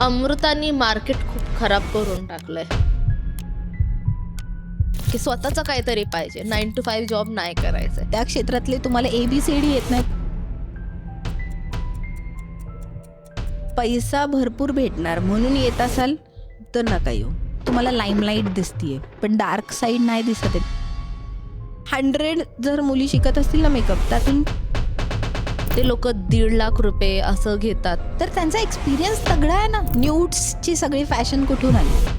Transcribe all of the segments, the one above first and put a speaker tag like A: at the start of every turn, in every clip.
A: अमृतानी market खूप खराब करून टाकलंय की स्वतःचं काहीतरी पाहिजे. 9 to 5 जॉब नाही करायचंय.
B: त्या क्षेत्रातले तुम्हाला ABCD येत नाही. पैसा भरपूर भेटणार म्हणून येत असाल तर नका येऊ. तुम्हाला लाईमलाईट दिसतीये पण डार्क साईड नाही दिसत आहे. 100 जर मुली शिकत असतील ना मेकअप, त्यातून
A: ते लोक 1.5 लाख रुपये असं घेतात.
B: तर त्यांचा एक्सपिरियन्स तगडा आहे ना. न्यूड्सची सगळी फॅशन कुठून आली?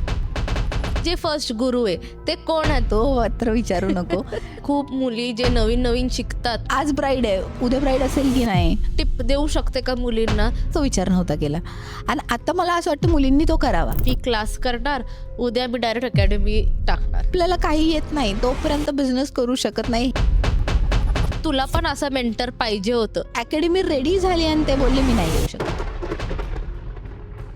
A: जे फर्स्ट गुरु आहे ते कोण आहे?
B: तो मात्र विचारू नको.
A: खूप मुली जे नवीन नवीन शिकतात,
B: आज ब्राईड आहे, उद्या ब्राईड असेल की नाही
A: टिप देऊ शकते का मुलींना?
B: तो विचार नव्हता केला. आणि आता मला असं वाटतं मुलींनी तो करावा.
A: मी क्लास करणार, उद्या मी डायरेक्ट अकॅडमी टाकणार.
B: आपल्याला काही येत नाही तोपर्यंत बिझनेस करू शकत नाही.
A: तुला पण असं मेंटर पाहिजे होतं.
B: अकॅडमी रेडी झाली आणि ते बोलले मी नाही येऊ शकत.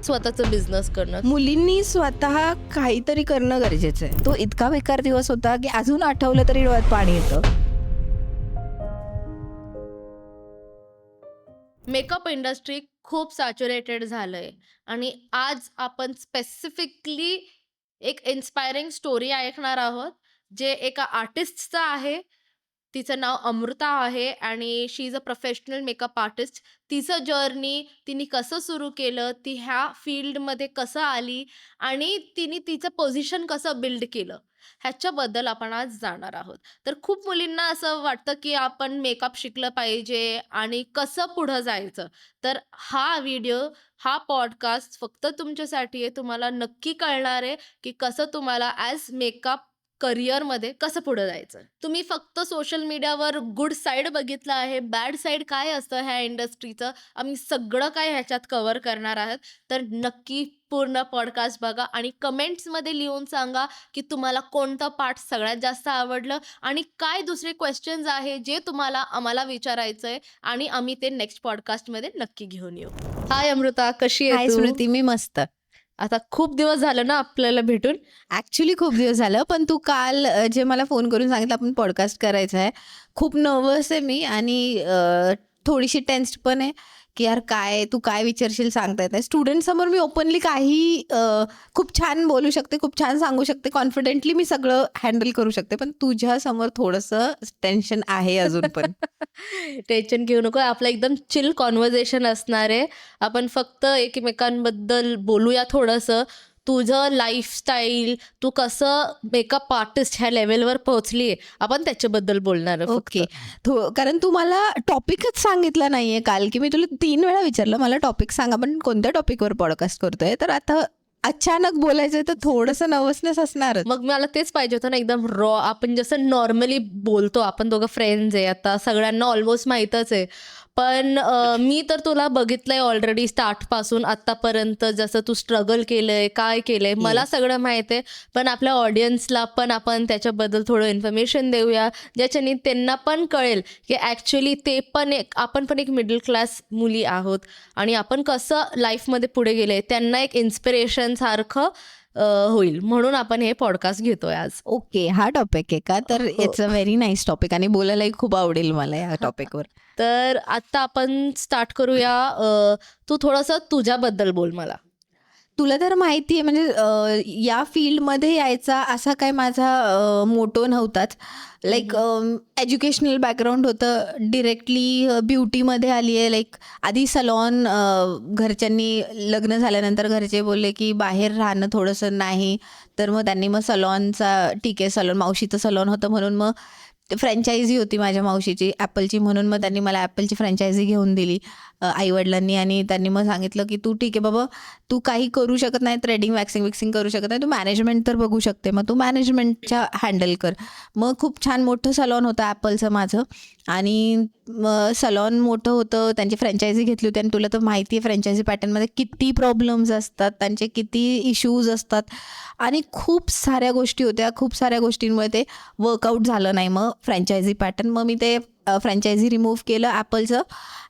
A: स्वतःचं बिझनेस करणं.
B: मुलींनी स्वतः काहीतरी करणं गरजेचं आहे. तो इतका बेकार दिवस होता की अजून आठवलं तरी डोळ्यात पाणी येतं.
A: मेकअप इंडस्ट्री खूप सॅच्युरेटेड झालंय आणि आज आपण स्पेसिफिकली एक इन्स्पायरिंग स्टोरी ऐकणार आहोत, जे एका आर्टिस्टचं आहे. तिचं नाव अमृता आहे आणि she is a professional makeup artist. तिचं जर्नी तिने कसं सुरू केलं, ती ह्या फील्डमध्ये कसं आली आणि तिने तिचं पोझिशन कसं बिल्ड केलं, ह्याच्याबद्दल आपण आज जाणार आहोत. तर खूप मुलींना असं वाटतं की आपण मेकअप शिकलं पाहिजे आणि कसं पुढं जायचं. तर हा व्हिडिओ, हा पॉडकास्ट फक्त तुमच्यासाठी आहे. तुम्हाला नक्की कळणार आहे की कसं तुम्हाला ॲज मेकअप करिअरमध्ये कसं पुढं जायचं. तुम्ही फक्त सोशल मीडियावर गुड साईड बघितलं आहे, बॅड साईड काय असतं ह्या इंडस्ट्रीचं, आम्ही सगळं काय ह्याच्यात कव्हर करणार आहोत. तर नक्की पूर्ण पॉडकास्ट बघा आणि कमेंट्समध्ये लिहून सांगा की तुम्हाला कोणतं पार्ट सगळ्यात जास्त आवडलं आणि काय दुसरे क्वेश्चन्स आहे जे तुम्हाला आम्हाला विचारायचं आहे आणि आम्ही ते नेक्स्ट पॉडकास्टमध्ये नक्की घेऊन येऊ. हाय अमृता, कशी
B: हाय
A: आहे तू?
B: स्मृती, मी मस्त.
A: आता खूप दिवस झालं ना आपल्याला भेटून.
B: ॲक्च्युली खूप दिवस झालं, पण तू काल जे मला फोन करून सांगितलं आपण पॉडकास्ट करायचा आहे, खूप नर्वस आहे मी आणि थोडीशी टेन्स्ड पण आहे की यार काय तू काय विचारशील सांगता येत नाही. स्टुडंटसमोर मी ओपनली काही खूप छान बोलू शकते, खूप छान सांगू शकते, कॉन्फिडेंटली मी सगळं हँडल करू शकते, पण तुझ्यासमोर थोडंसं टेन्शन आहे अजून पण.
A: टेन्शन घेऊ नको. आपलं एकदम चिल कॉन्व्हर्सेशन असणार आहे. आपण फक्त एकमेकांबद्दल बोलूया थोडंसं. तुझं लाईफस्टाईल, तू कसं मेकअप आर्टिस्ट ह्या लेवलवर पोहोचली आहे, आपण त्याच्याबद्दल बोलणार आहे फक्त.
B: ओके. कारण तू मला टॉपिकच सांगितला नाहीये काल, की मी तुला 3 वेळा विचारलं मला टॉपिक सांग, आपण कोणत्या टॉपिकवर पॉडकास्ट करतोय. तर आता अचानक बोलायचंय तर थोडंसं नर्वसनेस असणारच.
A: मग मला तेच पाहिजे होतं ना, एकदम रॉ. आपण जसं नॉर्मली बोलतो, आपण दोघं फ्रेंड्स आहे, आता सगळ्यांना ऑलमोस्ट माहीतच आहे. पण मी तर तुला बघितलंय ऑलरेडी स्टार्टपासून आत्तापर्यंत, जसं तू स्ट्रगल केलंय, काय केलंय, मला सगळं माहीत आहे. पण आपल्या ऑडियन्सला पण आपण त्याच्याबद्दल थोडं इन्फॉर्मेशन देऊया, ज्याच्याने त्यांना पण कळेल की ॲक्च्युली ते पण आपण पण एक मिडल क्लास मुली आहोत आणि आपण कसं लाईफमध्ये पुढे गेले, त्यांना एक इन्स्पिरेशन सारखं होईल. म्हणून आपण हे पॉडकास्ट घेतोय आज.
B: ओके, हा टॉपिक आहे का? तर
A: हो.
B: It's a very nice topic आणि बोलायलाही खूप आवडेल मला या टॉपिकवर.
A: तर आता आपण स्टार्ट करूया. तू थोडंसं तुझ्याबद्दल बोल मला.
B: तुला तर माहिती आहे म्हणजे या फील्डमध्ये यायचा असा काय माझा मोटो नव्हताच. लाईक एज्युकेशनल बॅकग्राऊंड होतं, डिरेक्टली ब्युटीमध्ये आली आहे. लाईक आधी सलॉन, घरच्यांनी लग्न झाल्यानंतर घरचे बोलले की बाहेर राहणं थोडंसं नाही, तर मग त्यांनी मग सलॉनचा, ठीक आहे सलॉन, मावशीचं सलॉन होतं म्हणून मग फ्रँचायझी होती माझ्या मावशीची ॲपलची, म्हणून मग त्यांनी मला ॲपलची फ्रँचायझी घेऊन दिली आईवडिलांनी. आणि त्यांनी मग सांगितलं की तू ठीक आहे बाबा, तू काही करू शकत नाही, थ्रेडिंग वॅक्सिंग करू शकत नाही, तू मॅनेजमेंट तर बघू शकते, मग तू मॅनेजमेंटच्या हँडल कर. मग खूप छान मोठं सलॉन होतं ॲपलचं माझं आणि सलॉन मोठं होतं, त्यांची फ्रँचायझी घेतली होती. आणि तुला तर माहिती आहे फ्रँचायझी पॅटर्नमध्ये किती प्रॉब्लेम्स असतात, त्यांचे किती इश्यूज असतात आणि खूप साऱ्या गोष्टी होत्या. खूप साऱ्या गोष्टींमुळे ते वर्कआउट झालं नाही मग फ्रँचायझी पॅटर्न. मग मी ते फ्रँचायझी रिमूव्ह केलं ॲपलचं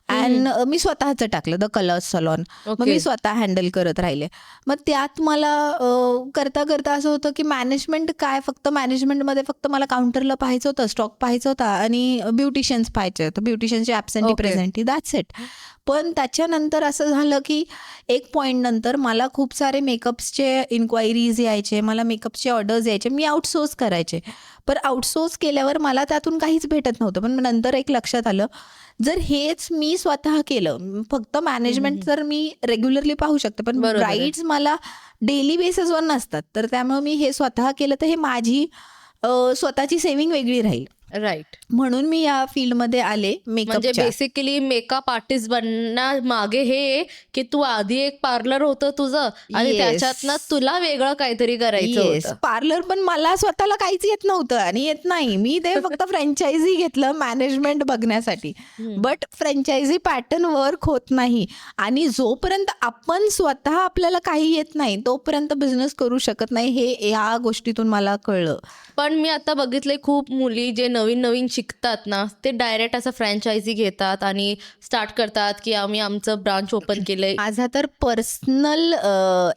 B: अँड मी स्वतःचं टाकलं द कलर्स सलॉन. मग मी स्वतः हँडल करत राहिले. मग त्यात मला करता करता असं होतं की मॅनेजमेंट काय, फक्त मॅनेजमेंटमध्ये फक्त मला काउंटरला पाहायचं होतं, स्टॉक पाहायचा होता आणि ब्युटिशियन्स पाहायचे होतं, ब्युटिशियन्सची ॲब्सेंटी प्रेझेंटी, दॅट्स इट. पण त्याच्यानंतर असं झालं की एक पॉईंट नंतर मला खूप सारे मेकअप्सचे इन्क्वायरीज यायचे, मला मेकअपचे ऑर्डर्स यायचे, मी आउटसोर्स करायचे. पण आउटसोर्स केल्यावर मला त्यातून काहीच भेटत नव्हतं. पण नंतर एक लक्षात आलं, जर हेच मी स्वतः केलं, फक्त मॅनेजमेंट तर मी रेग्युलरली पाहू शकते, पण ब्राईड्स मला डेली बेसिसवर नसतात, तर त्यामुळे मी हे स्वतः केलं तर हे माझी स्वतःची सेव्हिंग वेगळी राहील.
A: राईट.
B: म्हणून मी या फील्डमध्ये आले
A: म्हणजे
B: मेकअपच्या.
A: बेसिकली मेकअप आर्टिस्ट बनण्यामागे हे की तू आधी एक पार्लर होतं तुझं आणि
B: Yes.
A: त्याच्यातनं तुला वेगळं काहीतरी करायचं
B: येस,
A: होतं.
B: पार्लर पण मला स्वतःला काहीच येत नव्हतं आणि येत नाही. मी ते फक्त फ्रँचायझी घेतलं मॅनेजमेंट बघण्यासाठी. बट फ्रँचायझी पॅटर्न वर्क होत नाही आणि जोपर्यंत आपण स्वतः आपल्याला काही येत नाही तोपर्यंत बिझनेस करू शकत नाही, हे या गोष्टीतून मला कळलं.
A: पण मी आता बघितले खूप मुली जे नवीन नवीन शिकतात ना, ते डायरेक्ट असं फ्रँचायझी घेतात आणि स्टार्ट करतात की आम्ही आमचं ब्रांच ओपन केलंय.
B: माझा तर पर्सनल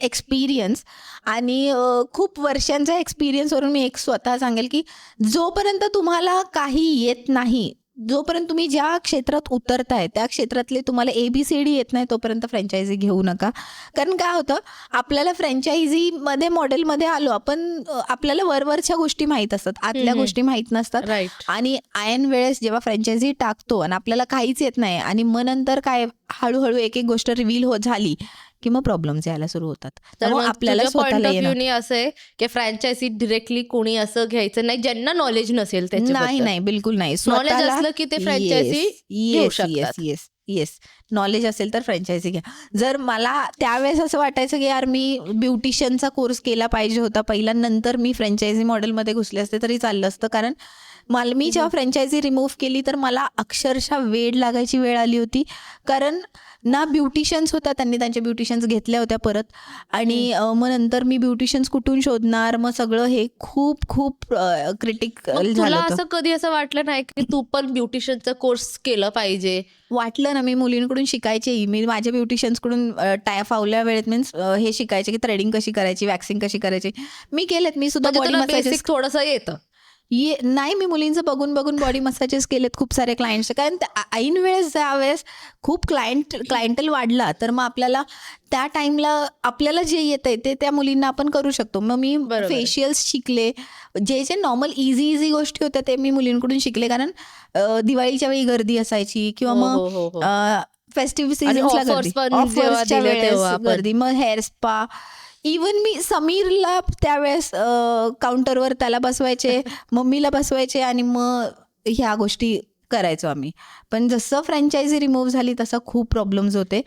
B: एक्सपिरियन्स आणि खूप वर्षांच्या एक्सपिरियन्सवरून मी एक स्वतः सांगेल की जोपर्यंत तुम्हाला काही येत नाही, जोपर्यंत तुम्ही ज्या क्षेत्रात उतरताय त्या क्षेत्रातले तुम्हाला ABCD येत नाही तोपर्यंत फ्रँचायझी घेऊ नका. कारण काय होतं, आपल्याला फ्रँचायझीमध्ये मॉडेलमध्ये आलो आपण, आपल्याला वरवरच्या गोष्टी माहीत असतात, आतल्या गोष्टी माहीत नसतात.
A: राईट.
B: आणि ऐन वेळेस जेव्हा फ्रँचायझी टाकतो आणि आपल्याला काहीच येत नाही आणि मग नंतर काय हळूहळू एक एक गोष्ट रिव्हील होत झाली की मग प्रॉब्लेम्स यायला सुरू होतात.
A: तर
B: त्यामुळे
A: मग
B: आपल्याला
A: तुझ्या पॉइंट
B: स्वतःला
A: ऑफ
B: येणं.
A: व्ह्यूने असं आहे की फ्रँचायझी डिरेक्टली कोणी असं घ्यायचं नाही ज्यांना नॉलेज नसेल
B: नाही
A: त्याच्याबद्दल.
B: नाही, बिलकुल नाही.
A: नॉलेज
B: स्वतःला
A: असलं की ते फ्रँचायझी घेऊ
B: येस येस
A: शकतात.
B: येस येस, नॉलेज असेल तर फ्रँचायझी घ्या. जर मला त्यावेळेस असं वाटायचं की यार मी ब्युटिशियनचा कोर्स केला पाहिजे होता पहिला, नंतर मी फ्रँचायझी मॉडेलमध्ये घुसले असते तरी चाललं असतं. कारण मी जेव्हा फ्रँचायझी रिमूव्ह केली तर मला अक्षरशः वेळ लागायची वेळ आली होती. कारण ना ब्युटिशियन्स होता, त्यांनी त्यांच्या ब्युटिशियन्स घेतल्या होत्या परत आणि मग नंतर मी ब्युटिशियन्स कुठून शोधणार, मग सगळं हे खूप खूप क्रिटिकल
A: मग
B: झालं
A: तुला
B: होतं.
A: असं कधी असं वाटलं नाही की तू पण ब्युटिशियनचा कोर्स केला पाहिजे?
B: वाटलं ना, मी मुलींकडून शिकायचेही. मी माझ्या ब्युटिशियन्सकडून फावल्या वेळेत मीन्स हे शिकायचे की थ्रेडिंग कशी करायची, वॅक्सिंग कशी करायची. मी केलेत. मी सुद्धा
A: म्हणजे
B: बॉडी
A: तुला
B: मसाजेस
A: बेसिक थोडंसं येतं.
B: नाही, मी मुलींचं बघून बघून बॉडी मसाजेस केलेत खूप सारे क्लायंट्स. कारण ऐन वेळेस ज्यावेळेस खूप क्लायंटल वाढला तर मग आपल्याला त्या टाइमला आपल्याला जे येतंय ते त्या मुलींना आपण करू शकतो. मग मी
A: बरोबर आहे.
B: फेशियल्स शिकले, जे नॉर्मल इझी गोष्टी होत्या ते मी मुलींकडून शिकले. कारण दिवाळीच्या वेळी गर्दी असायची किंवा
A: हो,
B: मग
A: हो, हो, हो.
B: फेस्टिव्ह
A: आणि
B: सीझन्सला
A: offers
B: गर्दी,
A: पण जेव्हा
B: ऑफर्सच्या
A: दिले
B: वेळेस
A: तेव्हा आपण.
B: गर्दी, मग हेअर स्पा. इवन मी समीरला त्यावेळेस काउंटरवर त्याला बसवायचे, मम्मीला बसवायचे आणि मग ह्या गोष्टी करायचो आम्ही. पण जसं फ्रँचायझी रिमूव्ह झाली तसं खूप प्रॉब्लेम्स होते.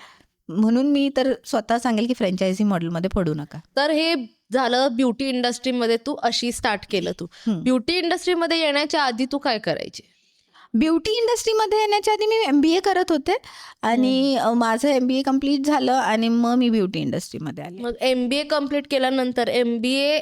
B: म्हणून मी तर स्वतः सांगेल की फ्रँचायझी मॉडेलमध्ये पडू नका.
A: तर हे झालं ब्युटी इंडस्ट्रीमध्ये तू अशी स्टार्ट केलं तू. ब्युटी इंडस्ट्रीमध्ये येण्याच्या आधी तू काय करायची?
B: ब्युटी इंडस्ट्रीमध्ये येण्याच्या आधी मी MBA करत होते आणि माझं MBA कम्प्लीट झालं आणि मग मी ब्युटी इंडस्ट्रीमध्ये आले.
A: मग MBA कम्प्लीट केल्यानंतर MBA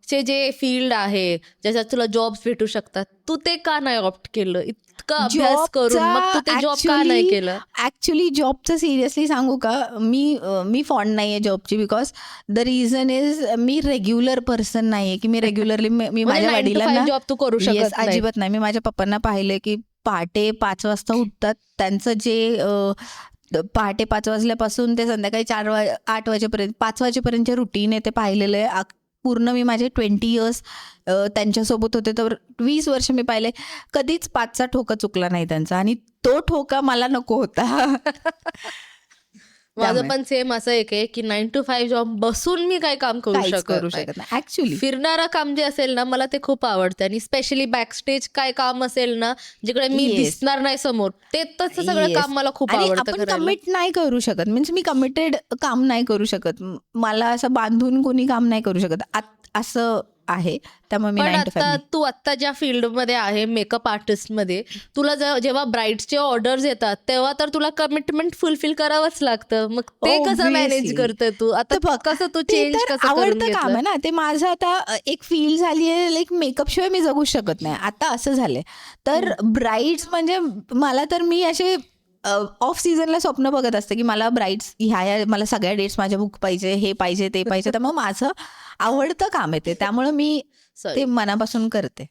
A: चे जे फील्ड आहे ज्याच्यात तुला जॉब्स भेटू शकतात, तू ते का नाही ऑप्ट केलं? इतका अभ्यास करून मग तू ते जॉब का नाही केलं?
B: ऍक्च्युली जॉबचं सिरियसली सांगू का, मी फॉन्ड नाही आहे जॉबची. Because the reason is me regular person नाही आहे की मी रेग्युलरली मी माझ्या वडिलांना
A: जॉब तू करू
B: Yes,
A: शकत नाही.
B: अजिबात नाही. मी माझ्या पप्पांना पाहिले की पहाटे 5 वाजता उठतात. त्यांचं जे पहाटे 5 वाजल्यापासून ते संध्याकाळी 8 वाजेपर्यंत 5 वाजेपर्यंतचे रुटीन आहे ते पाहिलेलं आहे. पूर्ण मी माझे 20 इयर्स त्यांच्यासोबत होते, तर 20 वर्ष मी पाहिले. कधीच 5चा ठोका चुकला नाही त्यांचा आणि तो ठोका मला नको होता.
A: माझं पण सेम असं एक आहे की 9 to 5 जॉब बसून मी काय काम करू
B: काहीच करू
A: शकत नाही.
B: शकत नाही ऍक्च्युली.
A: फिरणारं काम जे असेल ना मला ते खूप आवडतं आणि स्पेशली बॅकस्टेज काय काम असेल ना जिकडे मी
B: Yes.
A: दिसणार नाही समोर, ते तसं सगळं
B: Yes.
A: काम मला खूप
B: आणि
A: आवडतं
B: आपण
A: करायला.
B: कमिट नाही करू शकत. मीन्स मी कमिटेड काम नाही करू शकत. मला असं बांधून कोणी काम नाही करू शकत. असं आहे, त्यामुळे मी
A: पण
B: 9 to 5
A: आता
B: नाही.
A: तू आत्ता ज्या फील्डमध्ये आहे मेकअप आर्टिस्टमध्ये, तुला जेव्हा ब्राइड्सचे ऑर्डर्स येतात तेव्हा तर तुला कमिटमेंट फुलफिल करावंच लागतं. मग ते कसं मॅनेज
B: Obviously.
A: करते तू? आता
B: तर बघ,
A: कसं तू
B: ते
A: चेंज
B: तर
A: कसं करून
B: आवडतं काम
A: घेतलं?
B: आहे ना, ते माझं आता एक फील्ड झाली आहे, लाईक मेकअप शिवाय मी जगू शकत नाही. आता असं झालंय. तर ब्राईड्स म्हणजे मला तर मी असे ऑफ सीझनला स्वप्न बघत असते, की मला ब्राईड्स ह्या मला सगळ्या डेट्स माझ्या बुक पाहिजे, हे पाहिजे, ते पाहिजे. त्यामुळे माझं आवडतं काम आहे ते. त्यामुळे मी
A: सॉरी.
B: ते मनापासून करते.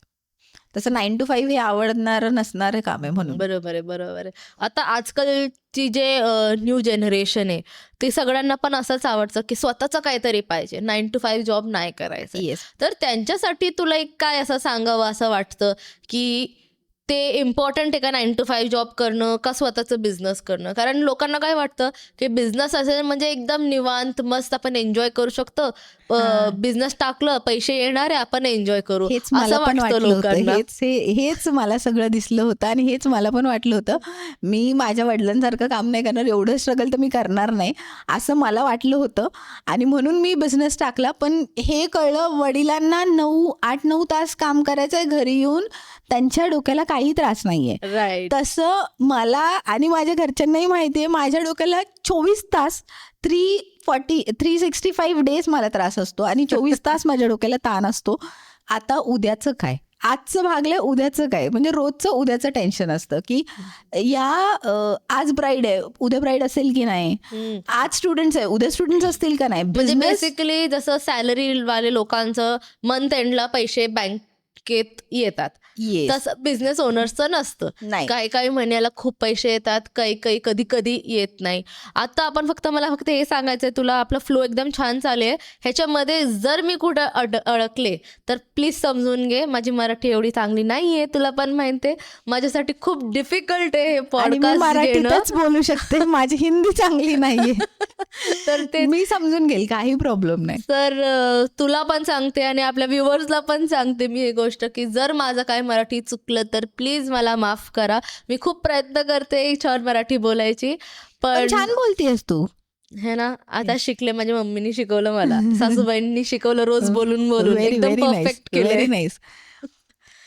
B: तसं 9 to 5 हे आवडणारं नसणारं काम आहे म्हणून.
A: बरोबर आहे, बरोबर आहे. आता आजकालची जे न्यू जनरेशन आहे, ते सगळ्यांना पण असंच आवडतं, की स्वतःचं काहीतरी पाहिजे. 9 to 5 जॉब नाही करायचा.
B: येस.
A: तर त्यांच्यासाठी तुला एक काय असं सांगावं असं वाटतं, की ते इम्पॉर्टंट आहे का 9 to 5 जॉब करणं का स्वतःचं बिझनेस करणं? कारण लोकांना काय वाटतं, की बिझनेस असेल म्हणजे एकदम निवांत मस्त आपण एन्जॉय करू शकतो.
B: हां.
A: बिझनेस टाकलं, पैसे येणार आहे, आपण एन्जॉय करू.
B: हेच मला
A: असं
B: पण
A: वाटतं
B: वाटलं होतं.
A: लोकांना.
B: हेच मला सगळं दिसलं होतं आणि हेच मला पण वाटलं होतं. मी माझ्या वडिलांसारखं काम नाही करणार, एवढं स्ट्रगल तर मी करणार नाही, असं मला वाटलं होतं आणि म्हणून मी बिझनेस टाकला. पण हे कळलं वडिलांना 8-9 तास काम करायचं आहे, घरी येऊन त्यांच्या डोक्याला काही त्रास नाही आहे.
A: राईट.
B: तसं मला आणि माझ्या घरच्यांनाही माहिती आहे, माझ्या डोक्याला 24 तास 365 डेज मला त्रास असतो आणि 24 तास माझ्या डोक्याला ताण असतो. आता उद्याचं काय? आजचं भागलंय, उद्याचं काय? म्हणजे रोजचं उद्याचं टेन्शन असतं, की आज ब्राईड आहे, उद्या ब्राईड असेल की नाही? आज स्टुडंट्स आहे, उद्या स्टुडंट्स असतील का नाही?
A: म्हणजे
B: बिझनेस
A: बेसिकली जसं सॅलरी वाले लोकांचं मंथ एंडला पैसे बँकेत येतात,
B: येस.
A: तसं बिझनेस ओनर्सचं नसतं.
B: नाही.
A: काही महिन्याला खूप पैसे येतात, काही कधी कधी येत नाही. आता आपण मला फक्त हे सांगायचंय तुला, आपला फ्लो एकदम छान चालू आहे. ह्याच्यामध्ये जर मी कुठं अडकले तर प्लीज समजून घे. माझी मराठी एवढी चांगली नाहीये, तुला पण माहिती आहे. माझ्यासाठी खूप डिफिकल्ट आहे हे
B: आणि मी
A: पॉडकास्ट घेणं.
B: मराठीतच बोलू शकते, माझी हिंदी चांगली नाहीये.
A: तर ते
B: मी समजून घेईल, काही प्रॉब्लेम नाही.
A: तर तुला पण सांगते आणि आपल्या व्ह्युअर्सला पण सांगते मी ही गोष्ट, की जर माझं काय मराठी चुकलं तर प्लीज मला माफ करा. मी खूप प्रयत्न करते छान मराठी बोलायची,
B: पण
A: पण
B: छान बोलतेस तू.
A: हे ना आता शिकले. माझ्या मम्मीनी शिकवलं मला, सासूबाईंनी शिकवलं रोज बोलून बोलून
B: व्हेरी
A: एकदम
B: व्हेरी नाईस,
A: परफेक्ट केलंय.
B: Very nice.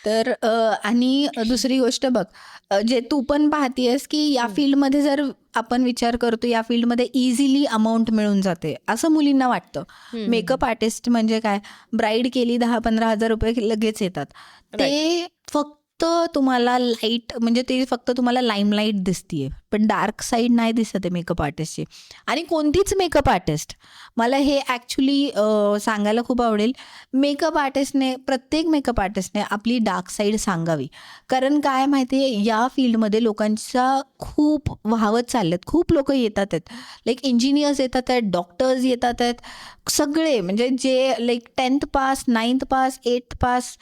B: तर आणि दुसरी गोष्ट बघ, जे तू पण पाहतेस की या फील्डमध्ये जर आपण विचार करतो, या फील्डमध्ये इझिली अमाऊंट मिळून जाते असं मुलींना वाटतं. मेकअप आर्टिस्ट म्हणजे काय, ब्राईड केली 10-15 हजार रुपये लगेच येतात. ते फक्त तुम्हाला लाईट म्हणजे ते फक्त तुम्हाला लाईमलाईट दिसतीये, पण डार्क साईड नाही दिसत आहे मेकअप आर्टिस्टची. आणि कोणतीच मेकअप आर्टिस्ट, मला हे ॲक्च्युली सांगायला खूप आवडेल, प्रत्येक मेकअप आर्टिस्टने आपली डार्क साईड सांगावी. कारण काय माहिती आहे, या फील्डमध्ये लोकांचा खूप वाहवत चाललेत, खूप लोक येतात आहेत. लाईक इंजिनियर्स येतात आहेत, डॉक्टर्स येतात आहेत, सगळे म्हणजे जे like 10th pass, 9th pass, 8th pass,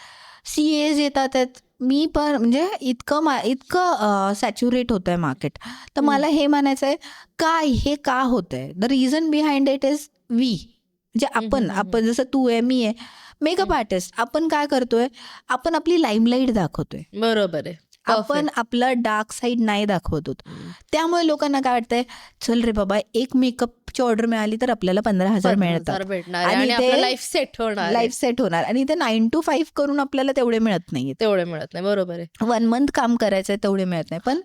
B: CAs येतात आहेत. मी पण म्हणजे इतकं सॅच्युरेट होतं आहे मार्केट. तर मला हे म्हणायचं आहे, हे का होतं आहे? The reason behind it is म्हणजे आपण जसं तू आहे, मी आहे, मेकअप आर्टिस्ट. आपण काय करतोय, आपण आपली लाईमलाईट दाखवतोय,
A: बरोबर आहे.
B: आपण आपला डार्क साईड नाही दाखवत होत. त्यामुळे लोकांना काय वाटतंय, चल रे बाबा, एक मेकअपची ऑर्डर मिळाली तर आपल्याला 15,000 मिळतात
A: भेटणार आणि आपलं लाईफ सेट होणार,
B: लाईफ सेट होणार. आणि ते 9 to 5 करून आपल्याला तेवढे मिळत नाहीये,
A: तेवढे मिळत नाही. बरोबर आहे.
B: 1 month काम करायचंय तेवढे मिळत नाही. पण